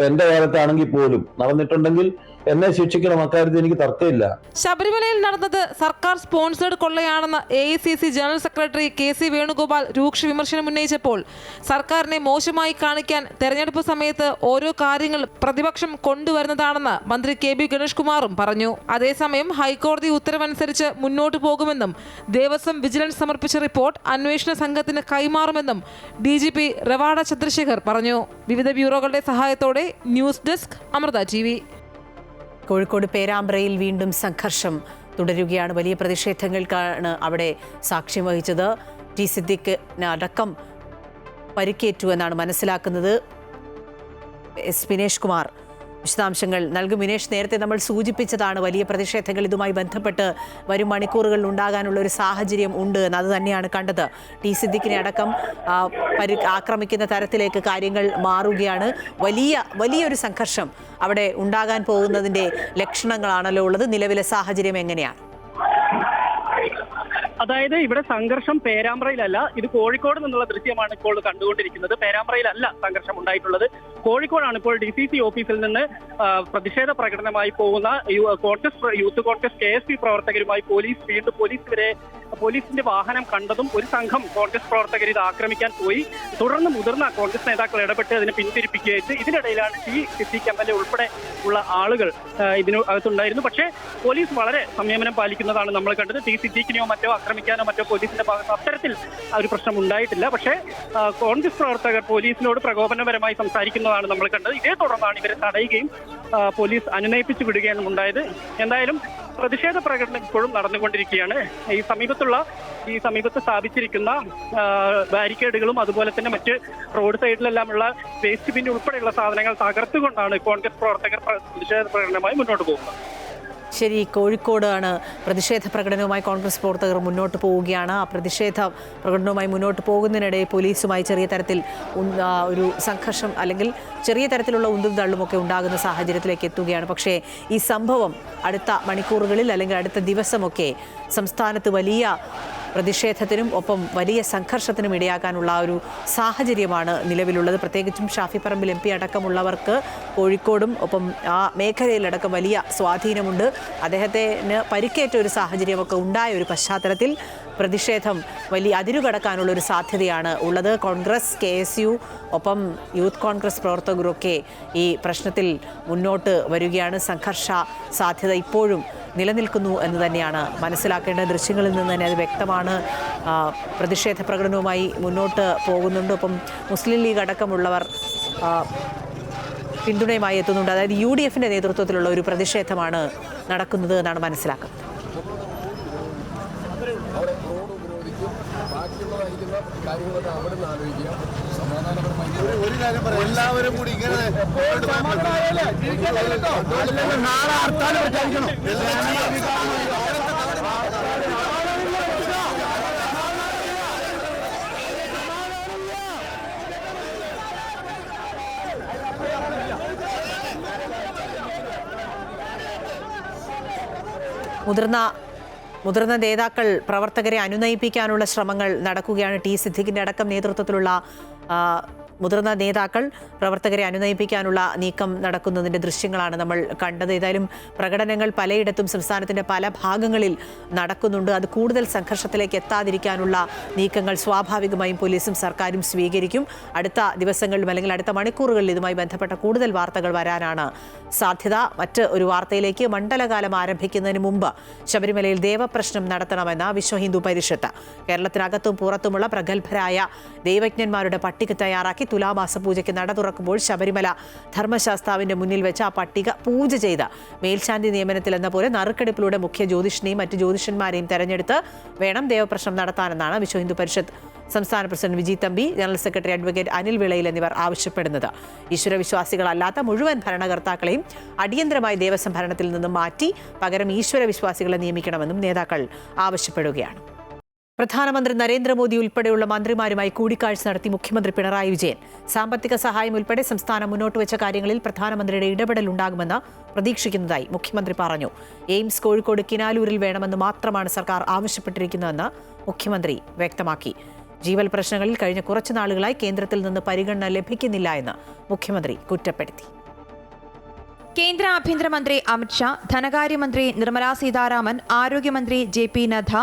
എന്റെ കാലത്താണെങ്കിൽ പോലും നടന്നിട്ടുണ്ടെങ്കിൽ എന്നെ ശിക്ഷിക്കണം, അക്കാര്യത്തിൽ എനിക്ക് തർക്കമില്ല. ശബരിമലയിൽ നടന്നത് സർക്കാർ സ്പോൺസേഡ് കൊള്ളയാണെന്ന് AICC general secretary KC Venugopal രൂക്ഷ വിമർശനം ഉന്നയിച്ചപ്പോൾ സർക്കാരിനെ മോശമായി കാണിക്കാൻ തെരഞ്ഞെടുപ്പ് സമയത്ത് ഓരോ കാര്യങ്ങൾ പ്രതിപക്ഷം കൊണ്ടുവരുന്നതാണെന്ന് മന്ത്രി KB ഗണേഷ് കുമാറും പറഞ്ഞു. അതേസമയം ഹൈക്കോടതി ഉത്തരവനുസരിച്ച് മുന്നോട്ടു പോകുമെന്നും ദേവസ്വം വിജിലൻസ് സമർപ്പിച്ച റിപ്പോർട്ട് അന്വേഷണ സംഘത്തിന് കൈമാറുമെന്നും DGP റവാഡ ചന്ദ്രശേഖർ പറഞ്ഞു. വിവിധ ബ്യൂറോകളുടെ സഹായത്തോടെ news desk Amrita TV. Kozhikode പേരാമ്പ്രയിൽ വീണ്ടും സംഘർഷം തുടരുകയാണ്. വലിയ പ്രതിഷേധങ്ങൾക്കാണ് അവിടെ സാക്ഷ്യം വഹിച്ചത്. T സിദ്ദിഖിന് അടക്കം പരിക്കേറ്റു എന്നാണ് മനസ്സിലാക്കുന്നത്. വിനേഷ് കുമാർ വിശദാംശങ്ങൾ നൽകും. വിനേഷ്, നേരത്തെ നമ്മൾ സൂചിപ്പിച്ചതാണ് വലിയ പ്രതിഷേധങ്ങൾ ഇതുമായി ബന്ധപ്പെട്ട് വരും മണിക്കൂറുകളിൽ ഉണ്ടാകാനുള്ള ഒരു സാഹചര്യം ഉണ്ട് എന്ന്. അത് തന്നെയാണ് കണ്ടത്. T സിദ്ദിഖിനെ അടക്കം ആക്രമിക്കുന്ന തരത്തിലേക്ക് കാര്യങ്ങൾ മാറുകയാണ്. വലിയൊരു സംഘർഷം അവിടെ ഉണ്ടാകാൻ പോകുന്നതിൻ്റെ ലക്ഷണങ്ങളാണല്ലോ ഉള്ളത്. നിലവിലെ സാഹചര്യം എങ്ങനെയാണ്? അതായത് ഇവിടെ സംഘർഷം പേരാമ്പ്രയിലല്ല, ഇത് കോഴിക്കോട് നിന്നുള്ള ദൃശ്യമാണ് ഇപ്പോൾ കണ്ടുകൊണ്ടിരിക്കുന്നത്. പേരാമ്പ്രയിലല്ല സംഘർഷം ഉണ്ടായിട്ടുള്ളത്, കോഴിക്കോടാണ്. ഇപ്പോൾ DCC ഓഫീസിൽ നിന്ന് പ്രതിഷേധ പ്രകടനമായി പോകുന്ന യൂത്ത് കോൺഗ്രസ് KSP പ്രവർത്തകരുമായി പോലീസിന്റെ വാഹനം കണ്ടതും ഒരു സംഘം കോൺഗ്രസ് പ്രവർത്തകർ ഇത് ആക്രമിക്കാൻ പോയി. തുടർന്ന് മുതിർന്ന കോൺഗ്രസ് നേതാക്കൾ ഇടപെട്ട് അതിനെ പിന്തിരിപ്പിക്കുകയായിട്ട് ഇതിനിടയിലാണ് T സിദ്ദിഖ് MLA ഉൾപ്പെടെ ഉള്ള ആളുകൾ ഇതിനകത്തുണ്ടായിരുന്നു. പക്ഷേ പോലീസ് വളരെ സംയമനം പാലിക്കുന്നതാണ് നമ്മൾ കണ്ടത്. T സിദ്ദിഖിനെയോ മറ്റോ ആക്രമിക്കാനോ മറ്റോ പോലീസിന്റെ ഭാഗത്ത് അത്തരത്തിൽ ഒരു പ്രശ്നം ഉണ്ടായിട്ടില്ല. പക്ഷേ കോൺഗ്രസ് പ്രവർത്തകർ പോലീസിനോട് പ്രകോപനപരമായി സംസാരിക്കുന്നതാണ് നമ്മൾ കണ്ടത്. ഇതേ തുടർന്നാണ് ഇവരെ തടയുകയും പോലീസ് അനുനയിപ്പിച്ചു വിടുകയാണ് ഉണ്ടായത്. എന്തായാലും പ്രതിഷേധ പ്രകടനം ഇപ്പോഴും നടന്നുകൊണ്ടിരിക്കുകയാണ്. ഈ സമീപത്ത് സ്ഥാപിച്ചിരിക്കുന്ന ബാരിക്കേഡുകളും അതുപോലെ തന്നെ മറ്റ് റോഡ് സൈഡിലെല്ലാമുള്ള വേസ്റ്റ് ബിൻ ഉൾപ്പെടെയുള്ള സാധനങ്ങൾ തകർത്തുകൊണ്ടാണ് കോൺഗ്രസ് പ്രവർത്തകർ പ്രതിഷേധ പ്രകടനമായി മുന്നോട്ട് പോകുന്നത്. ശരി, കോഴിക്കോടാണ് പ്രതിഷേധ പ്രകടനവുമായി കോൺഗ്രസ് പ്രവർത്തകർ മുന്നോട്ട് പോവുകയാണ്. ആ പ്രതിഷേധ പ്രകടനവുമായി മുന്നോട്ട് പോകുന്നതിനിടെ പോലീസുമായി ചെറിയ തരത്തിൽ ഒരു സംഘർഷം അല്ലെങ്കിൽ ചെറിയ തരത്തിലുള്ള ഉന്തും തള്ളുമൊക്കെ ഉണ്ടാകുന്ന സാഹചര്യത്തിലേക്ക് എത്തുകയാണ്. പക്ഷേ ഈ സംഭവം അടുത്ത മണിക്കൂറുകളിൽ അല്ലെങ്കിൽ അടുത്ത ദിവസമൊക്കെ സംസ്ഥാനത്ത് വലിയ പ്രതിഷേധത്തിനും ഒപ്പം വലിയ സംഘർഷത്തിനും ഇടയാക്കാനുള്ള ഒരു സാഹചര്യമാണ് നിലവിലുള്ളത്. പ്രത്യേകിച്ചും ഷാഫി പറമ്പിൽ MP അടക്കമുള്ളവർക്ക് കോഴിക്കോടും ഒപ്പം ആ മേഖലയിലടക്കം വലിയ സ്വാധീനമുണ്ട്. അദ്ദേഹത്തിന് പരിക്കേറ്റ ഒരു സാഹചര്യമൊക്കെ ഉണ്ടായ ഒരു പശ്ചാത്തലത്തിൽ പ്രതിഷേധം വലിയ അതിരുകടക്കാനുള്ള ഒരു സാധ്യതയാണ് ഉള്ളത്. കോൺഗ്രസ്, KSU ഒപ്പം യൂത്ത് കോൺഗ്രസ് പ്രവർത്തകരൊക്കെ ഈ പ്രശ്നത്തിൽ മുന്നോട്ട് വരികയാണ്. സംഘർഷ സാധ്യത ഇപ്പോഴും നിലനിൽക്കുന്നു എന്ന് തന്നെയാണ് മനസ്സിലാക്കേണ്ട. ദൃശ്യങ്ങളിൽ നിന്ന് തന്നെ അത് വ്യക്തമാണ്. പ്രതിഷേധ പ്രകടനവുമായി മുന്നോട്ട് പോകുന്നുണ്ട്. ഒപ്പം മുസ്ലിം ലീഗ് അടക്കമുള്ളവർ പിന്തുണയുമായി എത്തുന്നുണ്ട്. അതായത് UDFന്റെ നേതൃത്വത്തിലുള്ള ഒരു പ്രതിഷേധമാണ് നടക്കുന്നത് എന്നാണ് മനസ്സിലാക്കുന്നത്. എല്ലാവരും കൂടി ഇങ്ങനെ മുതിർന്ന നേതാക്കൾ പ്രവർത്തകരെ അനുനയിപ്പിക്കാനുള്ള ശ്രമങ്ങൾ നടക്കുകയാണ്. T. സിദ്ദിഖിന്റെ അടക്കം നേതൃത്വത്തിലുള്ള മുതിർന്ന നേതാക്കൾ പ്രവർത്തകരെ അനുനയിപ്പിക്കാനുള്ള നീക്കം നടക്കുന്നതിൻ്റെ ദൃശ്യങ്ങളാണ് നമ്മൾ കണ്ടത്. ഏതായാലും പ്രകടനങ്ങൾ പലയിടത്തും സംസ്ഥാനത്തിൻ്റെ പല ഭാഗങ്ങളിൽ നടക്കുന്നുണ്ട്. അത് കൂടുതൽ സംഘർഷത്തിലേക്ക് എത്താതിരിക്കാനുള്ള നീക്കങ്ങൾ സ്വാഭാവികമായും പോലീസും സർക്കാരും സ്വീകരിക്കും. അടുത്ത ദിവസങ്ങളിലും അല്ലെങ്കിൽ അടുത്ത മണിക്കൂറുകളിൽ ഇതുമായി ബന്ധപ്പെട്ട കൂടുതൽ വാർത്തകൾ വരാനാണ് സാധ്യത. മറ്റ് ഒരു വാർത്തയിലേക്ക്, മണ്ഡലകാലം ആരംഭിക്കുന്നതിന് മുമ്പ് ശബരിമലയിൽ ദേവപ്രശ്നം നടത്തണമെന്ന വിശ്വ ഹിന്ദു പരിഷത്ത് കേരളത്തിനകത്തും പുറത്തുമുള്ള പ്രഗത്ഭരായ ദൈവജ്ഞന്മാരുടെ പട്ടിക തയ്യാറാക്കി തുലാമാസ പൂജയ്ക്ക് നട തുറക്കുമ്പോൾ ശബരിമല ധർമ്മശാസ്താവിന്റെ മുന്നിൽ വെച്ച് ആ പട്ടിക പൂജ ചെയ്ത് മേൽശാന്തി നിയമനത്തിൽ എന്ന പോലെ നറുക്കെടുപ്പിലൂടെ മുഖ്യ ജ്യോതിഷനെയും മറ്റ് ജ്യോതിഷന്മാരെയും തെരഞ്ഞെടുത്ത് വേണം ദേവപ്രശ്നം നടത്താനെന്നാണ് വിശ്വ ഹിന്ദു പരിഷത്ത് സംസ്ഥാന president Viji Thampi, general secretary advocate Anil Vilayil എന്നിവർ ആവശ്യപ്പെടുന്നത്. ഈശ്വരവിശ്വാസികളല്ലാത്ത മുഴുവൻ ഭരണകർത്താക്കളെയും അടിയന്തരമായി ദേവസ്വം ഭരണത്തിൽ നിന്നും മാറ്റി പകരം ഈശ്വരവിശ്വാസികളെ നിയമിക്കണമെന്നും നേതാക്കൾ ആവശ്യപ്പെടുകയാണ്. പ്രധാനമന്ത്രി നരേന്ദ്രമോദി ഉൾപ്പെടെയുള്ള മന്ത്രിമാരുമായി കൂടിക്കാഴ്ച നടത്തി മുഖ്യമന്ത്രി പിണറായി വിജയൻ. സാമ്പത്തിക സഹായം ഉൾപ്പെടെ സംസ്ഥാനം മുന്നോട്ട് വെച്ച കാര്യങ്ങളിൽ പ്രധാനമന്ത്രിയുടെ ഇടപെടൽ ഉണ്ടാകുമെന്ന് പ്രതീക്ഷിക്കുന്നതായി മുഖ്യമന്ത്രി പറഞ്ഞു. എയിംസ് കോഴിക്കോട് കിനാലൂരിൽ വേണമെന്ന് മാത്രമാണ് സർക്കാർ ആവശ്യപ്പെട്ടിരിക്കുന്നതെന്ന് മുഖ്യമന്ത്രി വ്യക്തമാക്കി. ജീവൽ പ്രശ്നങ്ങളിൽ കഴിഞ്ഞ കുറച്ചു നാളുകളായി കേന്ദ്രത്തിൽ നിന്ന് പരിഗണന ലഭിക്കുന്നില്ല എന്ന് മുഖ്യമന്ത്രി കുറ്റപ്പെടുത്തി. കേന്ദ്ര ആഭ്യന്തരമന്ത്രി അമിത്ഷാ, ധനകാര്യമന്ത്രി നിർമ്മലാ സീതാരാമൻ, ആരോഗ്യമന്ത്രി JP നദ്ദ,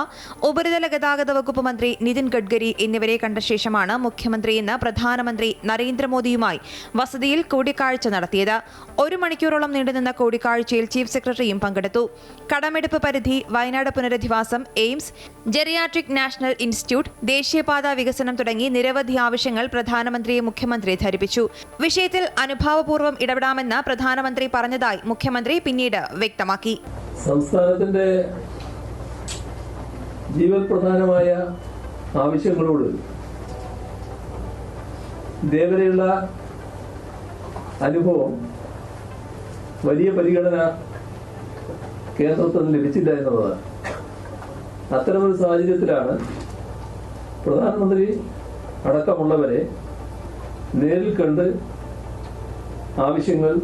ഉപരിതല ഗതാഗത വകുപ്പ് മന്ത്രി നിതിൻ ഗഡ്കരി എന്നിവരെ കണ്ട ശേഷമാണ് മുഖ്യമന്ത്രി ഇന്ന് പ്രധാനമന്ത്രി നരേന്ദ്രമോദിയുമായി വസതിയിൽ കൂടിക്കാഴ്ച നടത്തിയത്. 1 മണിക്കൂറോളം നീണ്ടുനിന്ന കൂടിക്കാഴ്ചയിൽ ചീഫ് സെക്രട്ടറിയും പങ്കെടുത്തു. കടമെടുപ്പ് പരിധി, വയനാട് പുനരധിവാസം, എയിംസ്, ജെറിയാട്രിക് നാഷണൽ ഇൻസ്റ്റിറ്റ്യൂട്ട്, ദേശീയപാത വികസനം തുടങ്ങി നിരവധി ആവശ്യങ്ങൾ പ്രധാനമന്ത്രിയെ മുഖ്യമന്ത്രി ധരിപ്പിച്ചു. വിഷയത്തിൽ അനുഭാവപൂർവ്വം ഇടപെടാമെന്ന് പ്രധാനമന്ത്രി പറഞ്ഞതായി മുഖ്യമന്ത്രി പിന്നീട് വ്യക്തമാക്കി. സംസ്ഥാനത്തിന്റെ ജീവൽ പ്രധാനമായ ആവശ്യങ്ങളോട് ഇതേവരെയുള്ള അനുഭവം വലിയ പരിഗണന കേന്ദ്രത്തിൽ ലഭിച്ചില്ല എന്നുള്ളതാണ്. അത്തരമൊരു സാഹചര്യത്തിലാണ് പ്രധാനമന്ത്രി അടക്കമുള്ളവരെ നേരിൽ കണ്ട് ആവശ്യങ്ങൾ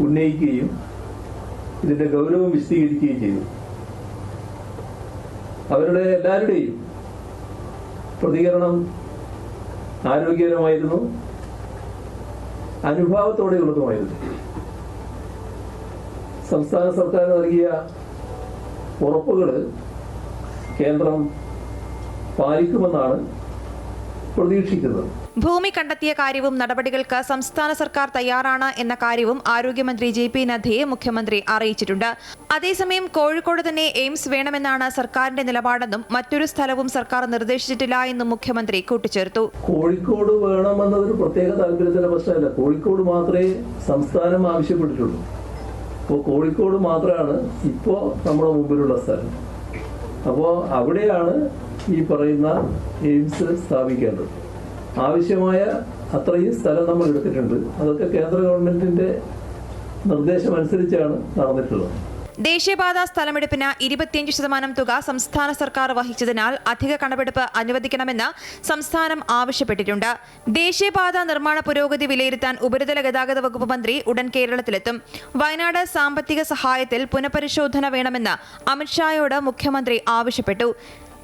ഉന്നയിക്കുകയും ഇതിന്റെ ഗൗരവം വിശദീകരിക്കുകയും ചെയ്തു. അവരുടെ എല്ലാവരുടെയും പ്രതികരണം ആരോഗ്യകരമായിരുന്നു, അനുഭാവത്തോടെയുള്ളതുമായിരുന്നു. സംസ്ഥാന സർക്കാർ നൽകിയ ഉറപ്പുകൾ കേന്ദ്രം പാലിക്കുമെന്നാണ് പ്രതീക്ഷിക്കുന്നത്. ഭൂമി കണ്ടെത്തിയ കാര്യവും നടപടികൾക്ക് സംസ്ഥാന സർക്കാർ തയ്യാറാണ് എന്ന കാര്യവും ആരോഗ്യമന്ത്രി JP നദ്ദയെ മുഖ്യമന്ത്രി അറിയിച്ചിട്ടുണ്ട്. അതേസമയം കോഴിക്കോട് തന്നെ എയിംസ് വേണമെന്നാണ് സർക്കാരിന്റെ നിലപാടെന്നും മറ്റൊരു സ്ഥലവും സർക്കാർ നിർദ്ദേശിച്ചിട്ടില്ല എന്നും മുഖ്യമന്ത്രി കൂട്ടിച്ചേർത്തു. കോഴിക്കോട് വേണമെന്നതൊരു പ്രത്യേക താല്പര്യത്തിന്റെ പ്രശ്നമല്ല. കോഴിക്കോട് മാത്രമേ സംസ്ഥാനം ആവശ്യപ്പെട്ടിട്ടുള്ളൂ. അപ്പോൾ കോഴിക്കോട് മാത്രമാണ് ഇപ്പോൾ നമ്മുടെ മുമ്പിലുള്ള സ്ഥലം. അപ്പോൾ അവിടെയാണ് ഈ പറയുന്ന എയിംസ് സ്ഥാപിക്കേണ്ടത്. ആവശ്യമായ അത്രയും സ്ഥലം നമ്മൾ എടുത്തിട്ടുണ്ട്. അതൊക്കെ കേന്ദ്ര ഗവൺമെന്റിന്റെ നിർദ്ദേശമനുസരിച്ചാണ് നടന്നിട്ടുള്ളത്. ദേശീയപാത സ്ഥലമെടുപ്പിന് 25% തുക സംസ്ഥാന സർക്കാർ വഹിച്ചതിനാൽ അധിക കണക്കെടുപ്പ് അനുവദിക്കണമെന്ന് സംസ്ഥാനം ആവശ്യപ്പെട്ടിട്ടുണ്ട്. ദേശീയപാത നിർമ്മാണ പുരോഗതി വിലയിരുത്താൻ ഉപരിതല ഗതാഗത വകുപ്പ് മന്ത്രി ഉടൻ കേരളത്തിലെത്തും. വയനാട് സാമ്പത്തിക സഹായത്തിൽ പുനഃപരിശോധന വേണമെന്ന് അമിത്ഷായോട് മുഖ്യമന്ത്രി ആവശ്യപ്പെട്ടു.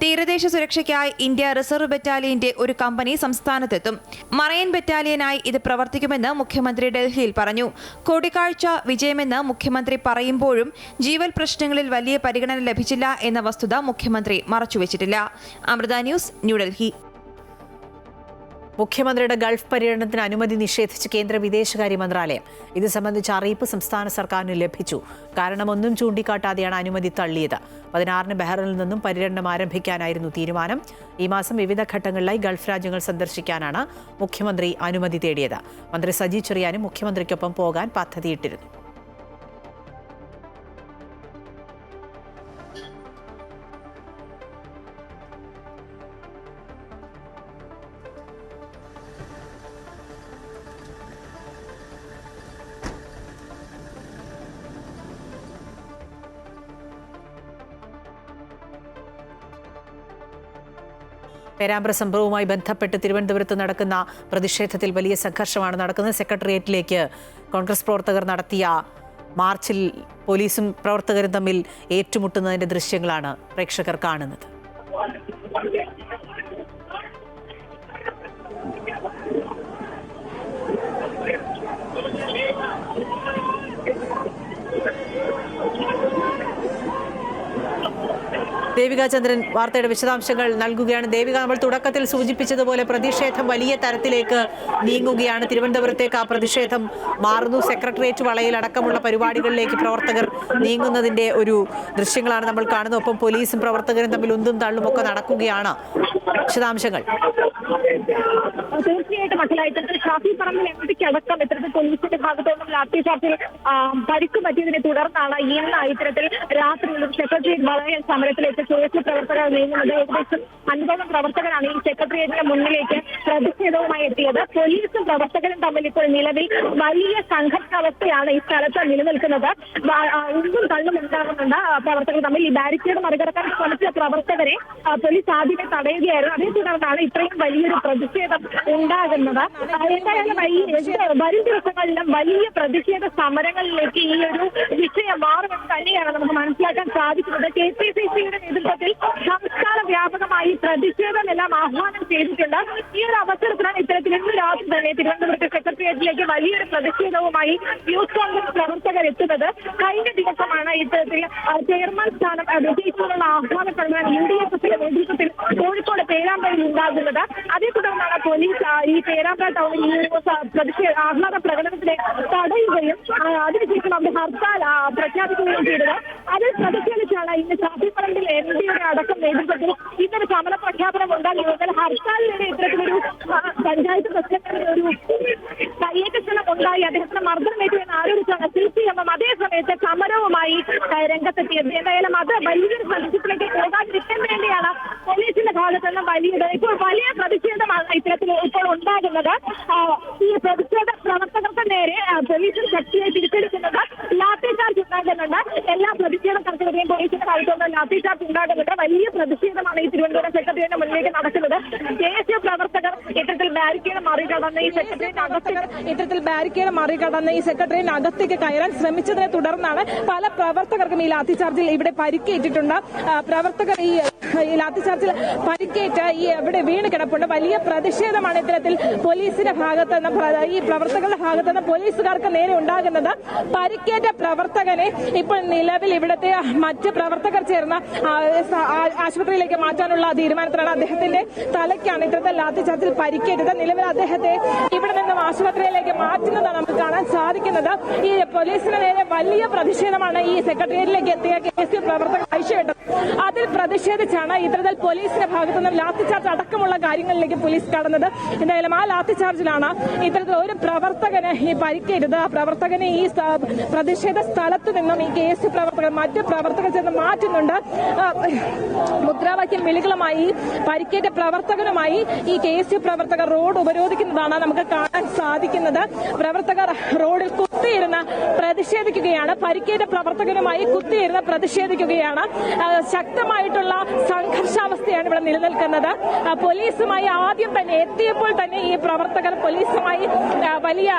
തീരദേശ സുരക്ഷയ്ക്കായി ഇന്ത്യ റിസർവ് ബറ്റാലിയന്റെ ഒരു കമ്പനി സംസ്ഥാനത്തെത്തും. മറൈൻ ബറ്റാലിയനായി ഇത് പ്രവർത്തിക്കുമെന്ന് മുഖ്യമന്ത്രി ഡൽഹിയിൽ പറഞ്ഞു. കൂടിക്കാഴ്ച വിജയമെന്ന് മുഖ്യമന്ത്രി പറയുമ്പോഴും ജീവൽ പ്രശ്നങ്ങളിൽ വലിയ പരിഗണന ലഭിച്ചില്ല എന്ന വസ്തുത മുഖ്യമന്ത്രി മറച്ചുവെച്ചിട്ടില്ല. അമൃത ന്യൂസ്, ന്യൂഡൽഹി. മുഖ്യമന്ത്രിയുടെ ഗൾഫ് പര്യടനത്തിന് അനുമതി നിഷേധിച്ച് കേന്ദ്ര വിദേശകാര്യ മന്ത്രാലയം. ഇത് സംബന്ധിച്ച അറിയിപ്പ് സംസ്ഥാന സർക്കാരിന് ലഭിച്ചു. കാരണമൊന്നും ചൂണ്ടിക്കാട്ടാതെയാണ് അനുമതി തള്ളിയത്. 16-ന് ബഹ്റൈനിൽ നിന്നും പര്യടനം ആരംഭിക്കാനായിരുന്നു തീരുമാനം. ഈ മാസം വിവിധ ഘട്ടങ്ങളിലായി ഗൾഫ് രാജ്യങ്ങൾ സന്ദർശിക്കാനാണ് മുഖ്യമന്ത്രി അനുമതി തേടിയത്. മന്ത്രി സജി ചെറിയാനും മുഖ്യമന്ത്രിക്കൊപ്പം പോകാൻ പദ്ധതിയിട്ടിരുന്നു. പേരാമ്പ്ര സംഭവവുമായി ബന്ധപ്പെട്ട് തിരുവനന്തപുരത്ത് നടക്കുന്ന പ്രതിഷേധത്തിൽ വലിയ സംഘർഷമാണ് നടക്കുന്നത്. സെക്രട്ടേറിയറ്റിലേക്ക് കോൺഗ്രസ് പ്രവർത്തകർ നടത്തിയ മാർച്ചിൽ പോലീസും പ്രവർത്തകരും തമ്മിൽ ഏറ്റുമുട്ടുന്നതിന്റെ ദൃശ്യങ്ങളാണ് പ്രേക്ഷകർ കാണുന്നത്. ദേവിക ചന്ദ്രൻ വാർത്തയുടെ വിശദാംശങ്ങൾ നൽകുകയാണ്. ദേവിക, നമ്മൾ തുടക്കത്തിൽ സൂചിപ്പിച്ചതുപോലെ പ്രതിഷേധം വലിയ തരത്തിലേക്ക് നീങ്ങുകയാണ്. തിരുവനന്തപുരത്തേക്ക് ആ പ്രതിഷേധം മാറുന്നു. സെക്രട്ടേറിയറ്റ് വളയിൽ അടക്കമുള്ള പരിപാടികളിലേക്ക് പ്രവർത്തകർ നീങ്ങുന്നതിന്റെ ഒരു ദൃശ്യങ്ങളാണ് നമ്മൾ കാണുന്നത്. ഒപ്പം പോലീസും പ്രവർത്തകരും തമ്മിൽ ഉന്തും തള്ളും ഒക്കെ നടക്കുകയാണ്. വിശദാംശങ്ങൾ. തീർച്ചയായിട്ടും മക്കളായിട്ട് ഷാഫി പറമ്പിൽ എംപിക്ക് അടക്കം ഇത്തരത്തിൽ പോലീസിന്റെ ഭാഗത്തു നിന്നും ലാത്തി ചാർജിൽ പരിക്ക് പറ്റിയതിനെ തുടർന്നാണ് ഇന്ന് ഇത്തരത്തിൽ രാത്രി സെക്രട്ടേറിയറ്റ് വളയ സമരത്തിലേക്ക് കേസ് പ്രവർത്തകർ നീങ്ങുന്നത്. ഏകദേശം 50 പ്രവർത്തകരാണ് ഈ സെക്രട്ടേറിയറ്റിന്റെ മുന്നിലേക്ക് പ്രതിഷേധവുമായി എത്തിയത്. പോലീസും പ്രവർത്തകരും തമ്മിൽ ഇപ്പോൾ നിലവിൽ വലിയ സംഘർഷാവസ്ഥയാണ് ഈ സ്ഥലത്ത് നിലനിൽക്കുന്നത്. ഉന്തും തള്ളും ഉണ്ടാകുന്നുണ്ട് പ്രവർത്തകർ തമ്മിൽ. ഈ ബാരിക്കേഡ് മറികടക്കാൻ ശ്രമിച്ച പ്രവർത്തകരെ പോലീസ് ആദ്യമേ തടയുകയായിരുന്നു. അതേ തുടർന്നാണ് ഇത്രയും വലിയൊരു പ്രതിഷേധം ഉണ്ടാകുന്നത്. എന്തായാലും വരും ദിവസങ്ങളിലും വലിയ പ്രതിഷേധ സമരങ്ങളിലേക്ക് ഈ ഒരു വിഷയം മാറുമെന്ന് തന്നെയാണ് നമുക്ക് മനസ്സിലാക്കാൻ സാധിക്കുന്നത്. KPCCയുടെ നേതൃത്വത്തിൽ സംസ്ഥാന വ്യാപകമായി പ്രതിഷേധമെല്ലാം ആഹ്വാനം ചെയ്തിട്ടുണ്ട്. ഈ ഒരു അവസരത്തിലാണ് ഇത്തരത്തിൽ ഇന്ന് രാത്രി തന്നെ തിരുവനന്തപുരത്തെ സെക്രട്ടേറിയറ്റിലേക്ക് വലിയൊരു പ്രതിഷേധവുമായി യൂത്ത് കോൺഗ്രസ് പ്രവർത്തകർ എത്തുന്നത്. കഴിഞ്ഞ ദിവസമാണ് ഇത്തരത്തിൽ ചെയർമാൻ സ്ഥാനം വിജയിച്ചുള്ള ആഹ്വാന പ്രകടനം UDF-ന്റെ നേതൃത്വത്തിൽ കോഴിക്കോട് പേരാമ്പ്രയിൽ ഉണ്ടാകുന്നത്. അതേ തുടർന്നാണ് പോലീസ് ഈ പേരാമ്പ്ര ടൗണിൽ ഈ ഒരു ആഹ്ലാദ പ്രകടനത്തിനെ തടയുകയും അതിനുശേഷം അവിടെ ഹർത്താൽ പ്രഖ്യാപിക്കുകയും ചെയ്തത്. അതിൽ പ്രതിഷേധിച്ചാണ് ഇന്ന് ഷാഫി പറമ്പിൽ MPയുടെ അടക്കം നേതൃത്വത്തിൽ ഇന്നൊരു സമര പ്രഖ്യാപനം ഉണ്ടാകുന്നത്. ഹർത്താലിനിടെ ഇത്തരത്തിലൊരു പഞ്ചായത്ത് പ്രസിഡന്റിന് ഒരു കയ്യേറ്റക്ഷണം ഉണ്ടായി അദ്ദേഹത്തിന് മർദ്ദനമേറ്റു എന്ന് ആരോപിച്ചാണ് CPM അതേ സമയത്ത് സമരവുമായി രംഗത്തെത്തിയത്. എന്തായാലും അത് വലിയൊരു പ്രതിഷേധത്തിലേക്ക് പോകാതിരിക്കാൻ വേണ്ടിയാണ് പോലീസിന്റെ ഭാഗത്ത് നിന്നും ഇപ്പോൾ വലിയ പ്രതിഷേധമാണ് ഇത്തരത്തിൽ ഇപ്പോൾ ഉണ്ടാകുന്നത്. ഈ പ്രതിഷേധ പ്രവർത്തകർക്ക് നേരെ പോലീസിന് ശക്തിയായി തിരിച്ചടിക്കുന്നത്. ലാത്തി ചാർജ് ഉണ്ടാകുന്നുണ്ട്. എല്ലാ പ്രതിഷേധക്കാർക്കെതിരെയും പോലീസിന്റെ ഭാഗത്തുനിന്ന് ലാത്തി ചാർജ് ഉണ്ടാകുന്നുണ്ട്. വലിയ പ്രതിഷേധമാണ് ഈ തിരുവനന്തപുരം സെക്രട്ടേറിയറ്റിന് മുന്നിലേക്ക് നടക്കുന്നത്. ദേശീയ പ്രവർത്തകർ ഇത്തരത്തിൽ ബാരിക്കേഡ് മറികടന്ന് ഈ സെക്രട്ടേറിയറ്റിനകത്തേക്ക് കയറാൻ ശ്രമിച്ചതിനെ തുടർന്നാണ് പല പ്രവർത്തകർക്കും ഈ ലാത്തി ചാർജിൽ ഇവിടെ പരിക്കേറ്റിട്ടുണ്ട്. പ്രവർത്തകർ ഈ ലാത്തി ചാർജിൽ പരിക്കേറ്റ് ഈ ഇവിടെ വീണ് കിടപ്പുണ്ട്. വലിയ പ്രതിഷേധമാണ് ഇത്തരത്തിൽ പോലീസിന്റെ ഭാഗത്ത് നിന്ന് ഈ പ്രവർത്തകരുടെ ഭാഗത്ത് നിന്ന് പോലീസുകാർക്ക് നേരെ ഉണ്ടാകുന്നത്. പരിക്കേറ്റ പ്രവർത്തകനെ ഇപ്പോൾ നിലവിൽ ഇവിടുത്തെ മറ്റ് പ്രവർത്തകർ ചേർന്ന് ആശുപത്രിയിലേക്ക് മാറ്റാനുള്ള തീരുമാനത്തിലാണ്. അദ്ദേഹത്തിന്റെ തലയ്ക്കാണ് ഇത്തരത്തിൽ ലാത്തി ചാർജിൽ പരിക്കേറ്റത്. നിലവിൽ അദ്ദേഹത്തെ ഇവിടെ നിന്നും ആശുപത്രിയിലേക്ക് മാറ്റുന്നതാണ് നമുക്ക് കാണാൻ സാധിക്കുന്നത്. ഈ പോലീസിന് നേരെ വലിയ പ്രതിഷേധമാണ് ഈ സെക്രട്ടേറിയറ്റിലേക്ക് എത്തിയ KSU പ്രവർത്തകർ അയച്ചുവിട്ടത്. അതിൽ പ്രതിഷേധിച്ചാണ് ഇത്തരത്തിൽ പോലീസിന്റെ ഭാഗത്തു നിന്നും ലാത്തി ചാർജ് അടക്കമുള്ള കാര്യങ്ങളിലേക്ക് പോലീസ് കടന്നത്. എന്തായാലും ആ ലാത്തി ചാർജിലാണ് ഇത്തരത്തിൽ ഒരു പ്രവർത്തകന് ഈ പരിക്കേറ്റത്. ആ പ്രവർത്തകനെ ഈ പ്രതിഷേധ സ്ഥലത്തു നിന്നും ഈ KSU പ്രവർത്തകർ മറ്റ് പ്രവർത്തകർ ചേർന്ന് മാറ്റുന്നുണ്ട്. മുദ്രാവാക്യം വിളികളുമായി പരിക്കേറ്റ പ്രവർത്തകരുമായി ഈ KSU പ്രവർത്തകർ റോഡ് ഉപരോധിക്കുന്നതാണ് നമുക്ക് കാണാൻ സാധിക്കുന്നത്. പ്രവർത്തകർ റോഡിൽ കുത്തി കുത്തിയിരുന്ന് പ്രതിഷേധിക്കുകയാണ്. പരിക്കേറ്റ പ്രവർത്തകരുമായി കുത്തിയിരുന്ന് പ്രതിഷേധിക്കുകയാണ്. ശക്തമായിട്ടുള്ള സംഘർഷാവസ്ഥയാണ് ഇവിടെ നിലനിൽക്കുന്നത്. പോലീസുമായി ആദ്യം തന്നെ എത്തിയപ്പോൾ തന്നെ ഈ പ്രവർത്തകർ പോലീസുമായി വലിയ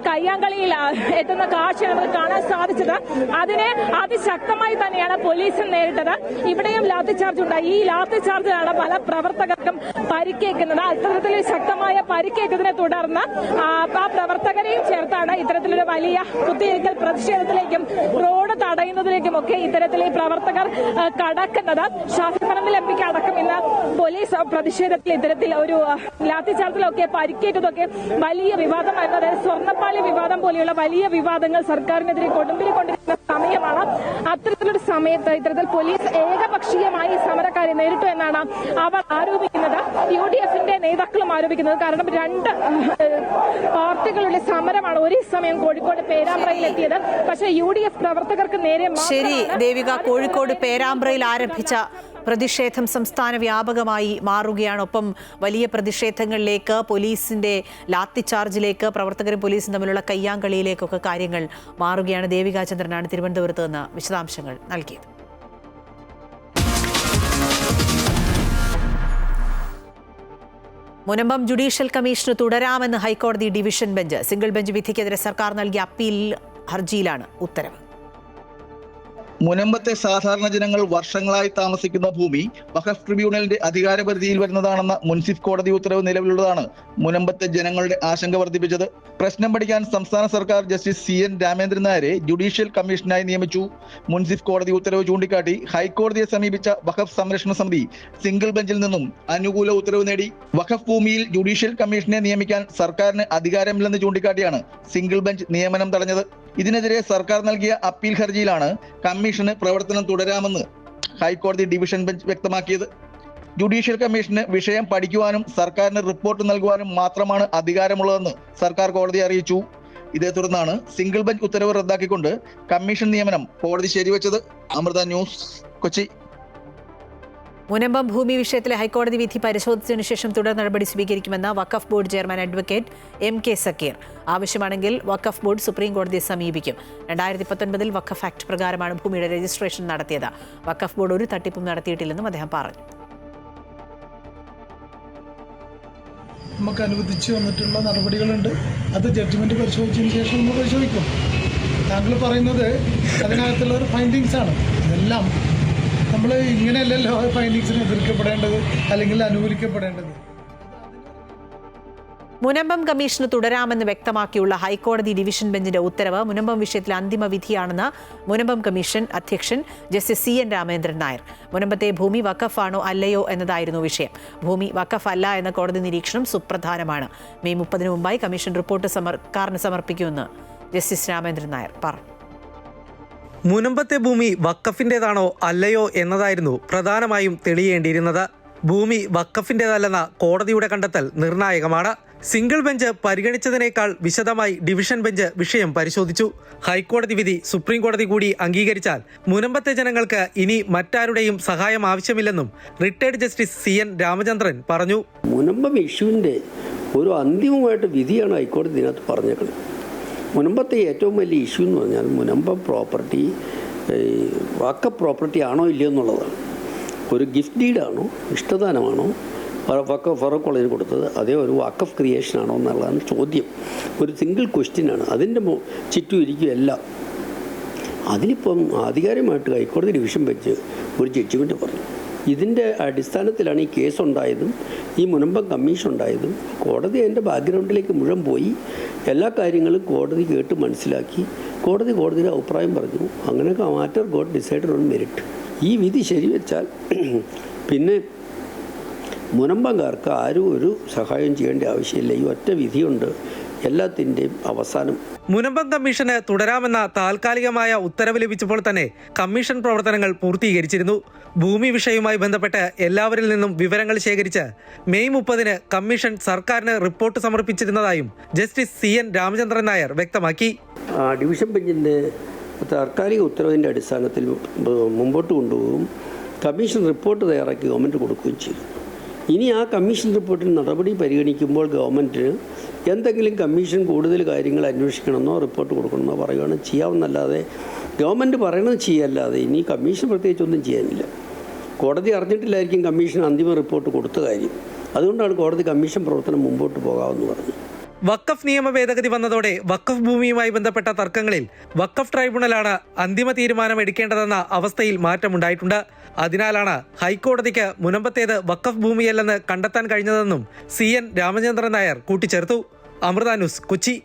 കയ്യാങ്കളിയിൽ എത്തുന്ന കാഴ്ചയാണ് നമുക്ക് കാണാൻ സാധിച്ചത്. അതിനെ അതിശക്തമായി തന്നെയാണ് പോലീസ് നേരിട്ടത്. ഇവിടെയും ലാത്തി ചാർജ് ഉണ്ടായി. ഈ ലാത്തി ചാർജിലാണ് പല പ്രവർത്തകർക്കും പരിക്കേക്കുന്നത്. അത്തരത്തിൽ ശക്തമായ പരിക്കേറ്റതിനെ തുടർന്ന് ആ പ്രവർത്തകരെയും ചേർത്താണ് ഇത്തരത്തിലൊരു വലിയ കുത്തിയിരിക്കൽ പ്രതിഷേധത്തിലേക്കും റോഡ് തടയുന്നതിലേക്കും ഒക്കെ ഇത്തരത്തിൽ ഈ പ്രവർത്തകർ കടക്കുന്നത്. ഷാഫി പറമ്പിൽ എംപിക്ക് അടക്കം ഇന്ന് പോലീസ് പ്രതിഷേധത്തിൽ ഇത്തരത്തിൽ ഒരു ലാത്തി ചാർജിലൊക്കെ പരിക്കേറ്റതൊക്കെ വലിയ വിവാദമായിരുന്നു. അതായത് സ്വർണ്ണപ്പാളി വിവാദം പോലെയുള്ള വലിയ വിവാദങ്ങൾ സർക്കാരിനെതിരെ കൊടുമ്പിരിക്കൊണ്ടിരിക്കുന്ന സമയമാണ്. അത്തരത്തിലൊരു സമയത്ത് ഇത്തരത്തിൽ പോലീസ് ഏകപക്ഷീയമായി സമരക്കാരെ നേരിട്ടു എന്നാണ് അവർ ആരോപിക്കുന്നത്. UDFന്റെ നേതാക്കളും ആരോപിക്കുന്നത്. കാരണം രണ്ട് പാർട്ടികളുടെ സമരമാണ് ഒരേ സമയം കോഴിക്കോട് പേരാമ്പ്രയിൽ എത്തിയത്. പക്ഷേ UDF പ്രവർത്തകർക്ക് നേരെ ശരി ദേവിക, കോഴിക്കോട് പേരാമ്പ്രയിൽ ആരംഭിച്ച പ്രതിഷേധം സംസ്ഥാന വ്യാപകമായി മാറുകയാണ്. ഒപ്പം വലിയ പ്രതിഷേധങ്ങളിലേക്ക്, പോലീസിന്റെ ലാത്തിചാർജിലേക്ക്, പ്രവർത്തകരും പോലീസും തമ്മിലുള്ള കയ്യാങ്കളിയിലേക്കൊക്കെ കാര്യങ്ങൾ മാറുകയാണ്. ദേവിക ചന്ദ്രനാണ് തിരുവനന്തപുരത്ത് നിന്ന് വിശദാംശങ്ങൾ നൽകിയത്. മുനമ്പം ജുഡീഷ്യൽ കമ്മീഷന് തുടരാമെന്ന് ഹൈക്കോടതി ഡിവിഷൻ ബെഞ്ച്. സിംഗിൾ ബെഞ്ച് വിധിക്കെതിരെ സർക്കാർ നൽകിയ അപ്പീൽ ഹർജിയിലാണ് ഉത്തരവ്. മുനമ്പത്തെ സാധാരണ ജനങ്ങൾ വർഷങ്ങളായി താമസിക്കുന്ന ഭൂമി വഖഫ് ട്രിബ്യൂണലിന്റെ അധികാരപരിധിയിൽ വരുന്നതാണെന്ന മുൻസിഫ് കോടതി ഉത്തരവ് നിലവിലുള്ളതാണ് മുനമ്പത്തെ ജനങ്ങളുടെ ആശങ്ക വർദ്ധിപ്പിച്ചത്. പ്രശ്നം പഠിക്കാൻ സംസ്ഥാന സർക്കാർ ജസ്റ്റിസ് CN രാമേന്ദ്രൻ നായരെ ജുഡീഷ്യൽ കമ്മീഷനായി നിയമിച്ചു. മുൻസിഫ് കോടതി ഉത്തരവ് ചൂണ്ടിക്കാട്ടി ഹൈക്കോടതിയെ സമീപിച്ച വഖഫ് സംരക്ഷണ സമിതി സിംഗിൾ ബെഞ്ചിൽ നിന്നും അനുകൂല ഉത്തരവ് നേടി. വഖഫ് ഭൂമിയിൽ ജുഡീഷ്യൽ കമ്മീഷനെ നിയമിക്കാൻ സർക്കാരിന് അധികാരമില്ലെന്ന് ചൂണ്ടിക്കാട്ടിയാണ് സിംഗിൾ ബെഞ്ച് നിയമനം തടഞ്ഞത്. ഇതിനെതിരെ സർക്കാർ നൽകിയ അപ്പീൽ ഹർജിയിലാണ് കമ്മീഷന് പ്രവർത്തനം തുടരാമെന്ന് ഹൈക്കോടതി ഡിവിഷൻ ബെഞ്ച് വ്യക്തമാക്കിയത്. ജുഡീഷ്യൽ കമ്മീഷന് വിഷയം പഠിക്കുവാനും സർക്കാരിന് റിപ്പോർട്ട് നൽകുവാനും മാത്രമാണ് അധികാരമുള്ളതെന്ന് സർക്കാർ കോടതിയെ അറിയിച്ചു. ഇതേ തുടർന്നാണ് സിംഗിൾ ബെഞ്ച് ഉത്തരവ് റദ്ദാക്കിക്കൊണ്ട് കമ്മീഷൻ നിയമനം കോടതി ശരിവെച്ചത്. അമൃത ന്യൂസ്, കൊച്ചി. മുനമ്പം ഭൂമി വിഷയത്തിലെ ഹൈക്കോടതി വിധി പരിശോധിച്ചതിനു ശേഷം തുടർ നടപടി സ്വീകരിക്കുമെന്ന് Waqf board chairman advocate MK Zakir. ആവശ്യമാണെങ്കിൽ വഖഫ് ബോർഡ് സുപ്രീം കോടതിയെ സമീപിക്കും. 2019 വഖഫ് ആക്ട് പ്രകാരമാണ് ഭൂമിയുടെ രജിസ്ട്രേഷൻ നടത്തിയത്. വഖഫ് ബോർഡ് ഒരു തട്ടിപ്പും നടത്തിയിട്ടില്ലെന്നും അദ്ദേഹം പറഞ്ഞു. നമുക്ക് അനുവദിച്ച് വന്നിട്ടുള്ള നടപടികളുണ്ട്. അത് ജഡ്ജ്മെന്റ് പരിശോധിച്ചതിന് ശേഷം നമ്മൾ പരിശോധിക്കും. താങ്കൾ പറയുന്നത് അതിനകത്തുള്ള ഒരു ഫൈൻഡിങ്സ് ആണ്. അതെല്ലാം നമ്മൾ ഇങ്ങനെയല്ലല്ലോ ഫൈൻഡിങ്സിന് എതിർക്കപ്പെടേണ്ടത് അല്ലെങ്കിൽ അനുകൂലിക്കപ്പെടേണ്ടത്. മുനമ്പം കമ്മീഷന് തുടരാമെന്ന് വ്യക്തമാക്കിയുള്ള ഹൈക്കോടതി ഡിവിഷൻ ബെഞ്ചിന്റെ ഉത്തരവ് മുനമ്പം വിഷയത്തിലെ അന്തിമ വിധിയാണെന്ന് മുനമ്പം കമ്മീഷൻ അധ്യക്ഷൻ ജസ്റ്റിസ് CN രാമേന്ദ്രൻ നായർ. മുനമ്പത്തെ ഭൂമി വഖഫാണോ അല്ലയോ എന്നതായിരുന്നു വിഷയം. ഭൂമി വഖഫ് അല്ല എന്ന കോടതി നിരീക്ഷണം സുപ്രധാനമാണ്. മെയ് 30 മുമ്പായി കമ്മീഷൻ റിപ്പോർട്ട് സർക്കാരിന് സമർപ്പിക്കുമെന്ന് ജസ്റ്റിസ് രാമേന്ദ്രൻ നായർ പറഞ്ഞു. മുനമ്പത്തെ ഭൂമി വഖഫിൻ്റെതാണോ അല്ലയോ എന്നതായിരുന്നു പ്രധാനമായും തെളിയേണ്ടിയിരുന്നത്. ഭൂമി വഖഫിൻ്റെതല്ലെന്ന കോടതിയുടെ കണ്ടെത്തൽ നിർണായകമാണ്. സിംഗിൾ ബെഞ്ച് പരിഗണിച്ചതിനേക്കാൾ വിശദമായി ഡിവിഷൻ ബെഞ്ച് വിഷയം പരിശോധിച്ചു. ഹൈക്കോടതി വിധി സുപ്രീം കോടതി കൂടി അംഗീകരിച്ചാൽ മുനമ്പത്തെ ജനങ്ങൾക്ക് ഇനി മറ്റാരുടെയും സഹായം ആവശ്യമില്ലെന്നും റിട്ടയർഡ് ജസ്റ്റിസ് CN രാമചന്ദ്രൻ പറഞ്ഞു. മുനമ്പം ഇഷ്യൂവിൻ്റെ ഒരു അന്തിമമായിട്ട് വിധിയാണ് ഹൈക്കോടതി ഇതിനകത്ത് പറഞ്ഞേക്കുന്നത്. മുനമ്പത്തെ ഏറ്റവും വലിയ ഇഷ്യൂ എന്ന് പറഞ്ഞാൽ മുനമ്പം പ്രോപ്പർട്ടി വഖഫ് പ്രോപ്പർട്ടി ആണോ ഇല്ലയോ എന്നുള്ളതാണ്. ഒരു ഗിഫ്റ്റ് ഡീഡാണോ, ഇഷ്ടദാനമാണോ, വഖഫ് ഫറൂഖ് കോളേജിന് കൊടുത്തത്, അതേ ഒരു വഖഫ് ക്രിയേഷൻ ആണോ എന്നുള്ളതാണ് ചോദ്യം. ഒരു സിംഗിൾ ക്വസ്റ്റ്യനാണ്. അതിൻ്റെ ചുറ്റും ഇരിക്കും എല്ലാം. അതിലിപ്പം ആധികാരികമായിട്ട് ഹൈക്കോടതി ഡിവിഷൻ ബെഞ്ച് ഒരു ജഡ്ജ്മെൻറ്റ് പറഞ്ഞു. ഇതിൻ്റെ അടിസ്ഥാനത്തിലാണ് ഈ കേസ് ഉണ്ടായതും ഈ മുനമ്പം കമ്മീഷൻ ഉണ്ടായതും. കോടതി അതിൻ്റെ ബാക്ക്ഗ്രൗണ്ടിലേക്ക് മുഴുവൻ പോയി എല്ലാ കാര്യങ്ങളും കോടതി കേട്ട് മനസ്സിലാക്കി കോടതിയുടെ അഭിപ്രായം പറഞ്ഞു. അങ്ങനെ matter got decided on merit. ഈ വിധി ശരിവെച്ചാൽ പിന്നെ മുനമ്പംകാർക്ക് ആരും ഒരു സഹായം ചെയ്യേണ്ട ആവശ്യമില്ല. ഈ ഒറ്റ വിധിയുണ്ട് എല്ലാത്തിൻ്റെയും അവസാനം. മുനമ്പം കമ്മീഷന് തുടരാമെന്ന താൽക്കാലികമായ ഉത്തരവ് ലഭിച്ചപ്പോൾ തന്നെ കമ്മീഷൻ പ്രവർത്തനങ്ങൾ പൂർത്തീകരിച്ചിരുന്നു. ഭൂമി വിഷയവുമായി ബന്ധപ്പെട്ട് എല്ലാവരിൽ നിന്നും വിവരങ്ങൾ ശേഖരിച്ച് മെയ് 30 കമ്മീഷൻ സർക്കാരിന് റിപ്പോർട്ട് സമർപ്പിച്ചിരുന്നതായും ജസ്റ്റിസ് CN രാമചന്ദ്രൻ നായർ വ്യക്തമാക്കി. ഡിവിഷൻ ബെഞ്ചിൻ്റെ താൽക്കാലിക ഉത്തരവിൻ്റെ അടിസ്ഥാനത്തിൽ മുമ്പോട്ട് കൊണ്ടുപോകും. കമ്മീഷൻ റിപ്പോർട്ട് തയ്യാറാക്കി ഗവൺമെൻറ് കൊടുക്കുകയും ചെയ്തു. ഇനി ആ കമ്മീഷൻ റിപ്പോർട്ടിൽ നടപടി പരിഗണിക്കുമ്പോൾ ഗവൺമെൻറ്റിന് എന്തെങ്കിലും കമ്മീഷൻ കൂടുതൽ കാര്യങ്ങൾ അന്വേഷിക്കണമെന്നോ റിപ്പോർട്ട് കൊടുക്കണമെന്നോ പറയുകയാണ് ചെയ്യാവുന്നല്ലാതെ ഗവൺമെൻറ് പറയണത് ചെയ്യല്ലാതെ ഇനി കമ്മീഷൻ പ്രത്യേകിച്ചൊന്നും ചെയ്യാനില്ല. കോടതി അറിഞ്ഞിട്ടില്ലായിരിക്കും കമ്മീഷൻ അന്തിമ റിപ്പോർട്ട് കൊടുത്ത കാര്യം. അതുകൊണ്ടാണ് കോടതി കമ്മീഷൻ പ്രവർത്തനം മുമ്പോട്ട് പോകാമെന്ന് പറഞ്ഞത്. വഖഫ് നിയമ ഭേദഗതി വന്നതോടെ വഖഫ് ഭൂമിയുമായി ബന്ധപ്പെട്ട തർക്കങ്ങളിൽ വഖഫ് ട്രൈബ്യൂണലാണ് അന്തിമ തീരുമാനം എടുക്കേണ്ടതെന്ന അവസ്ഥയിൽ മാറ്റമുണ്ടായിട്ടുണ്ട്. അതിനാലാണ് ഹൈക്കോടതിക്ക് മുനമ്പത്തേത് വഖഫ് ഭൂമിയല്ലെന്ന് കണ്ടെത്താൻ കഴിഞ്ഞതെന്നും CN രാമചന്ദ്രൻ നായർ കൂട്ടിച്ചേർത്തു. അമൃത ന്യൂസ്, കൊച്ചി.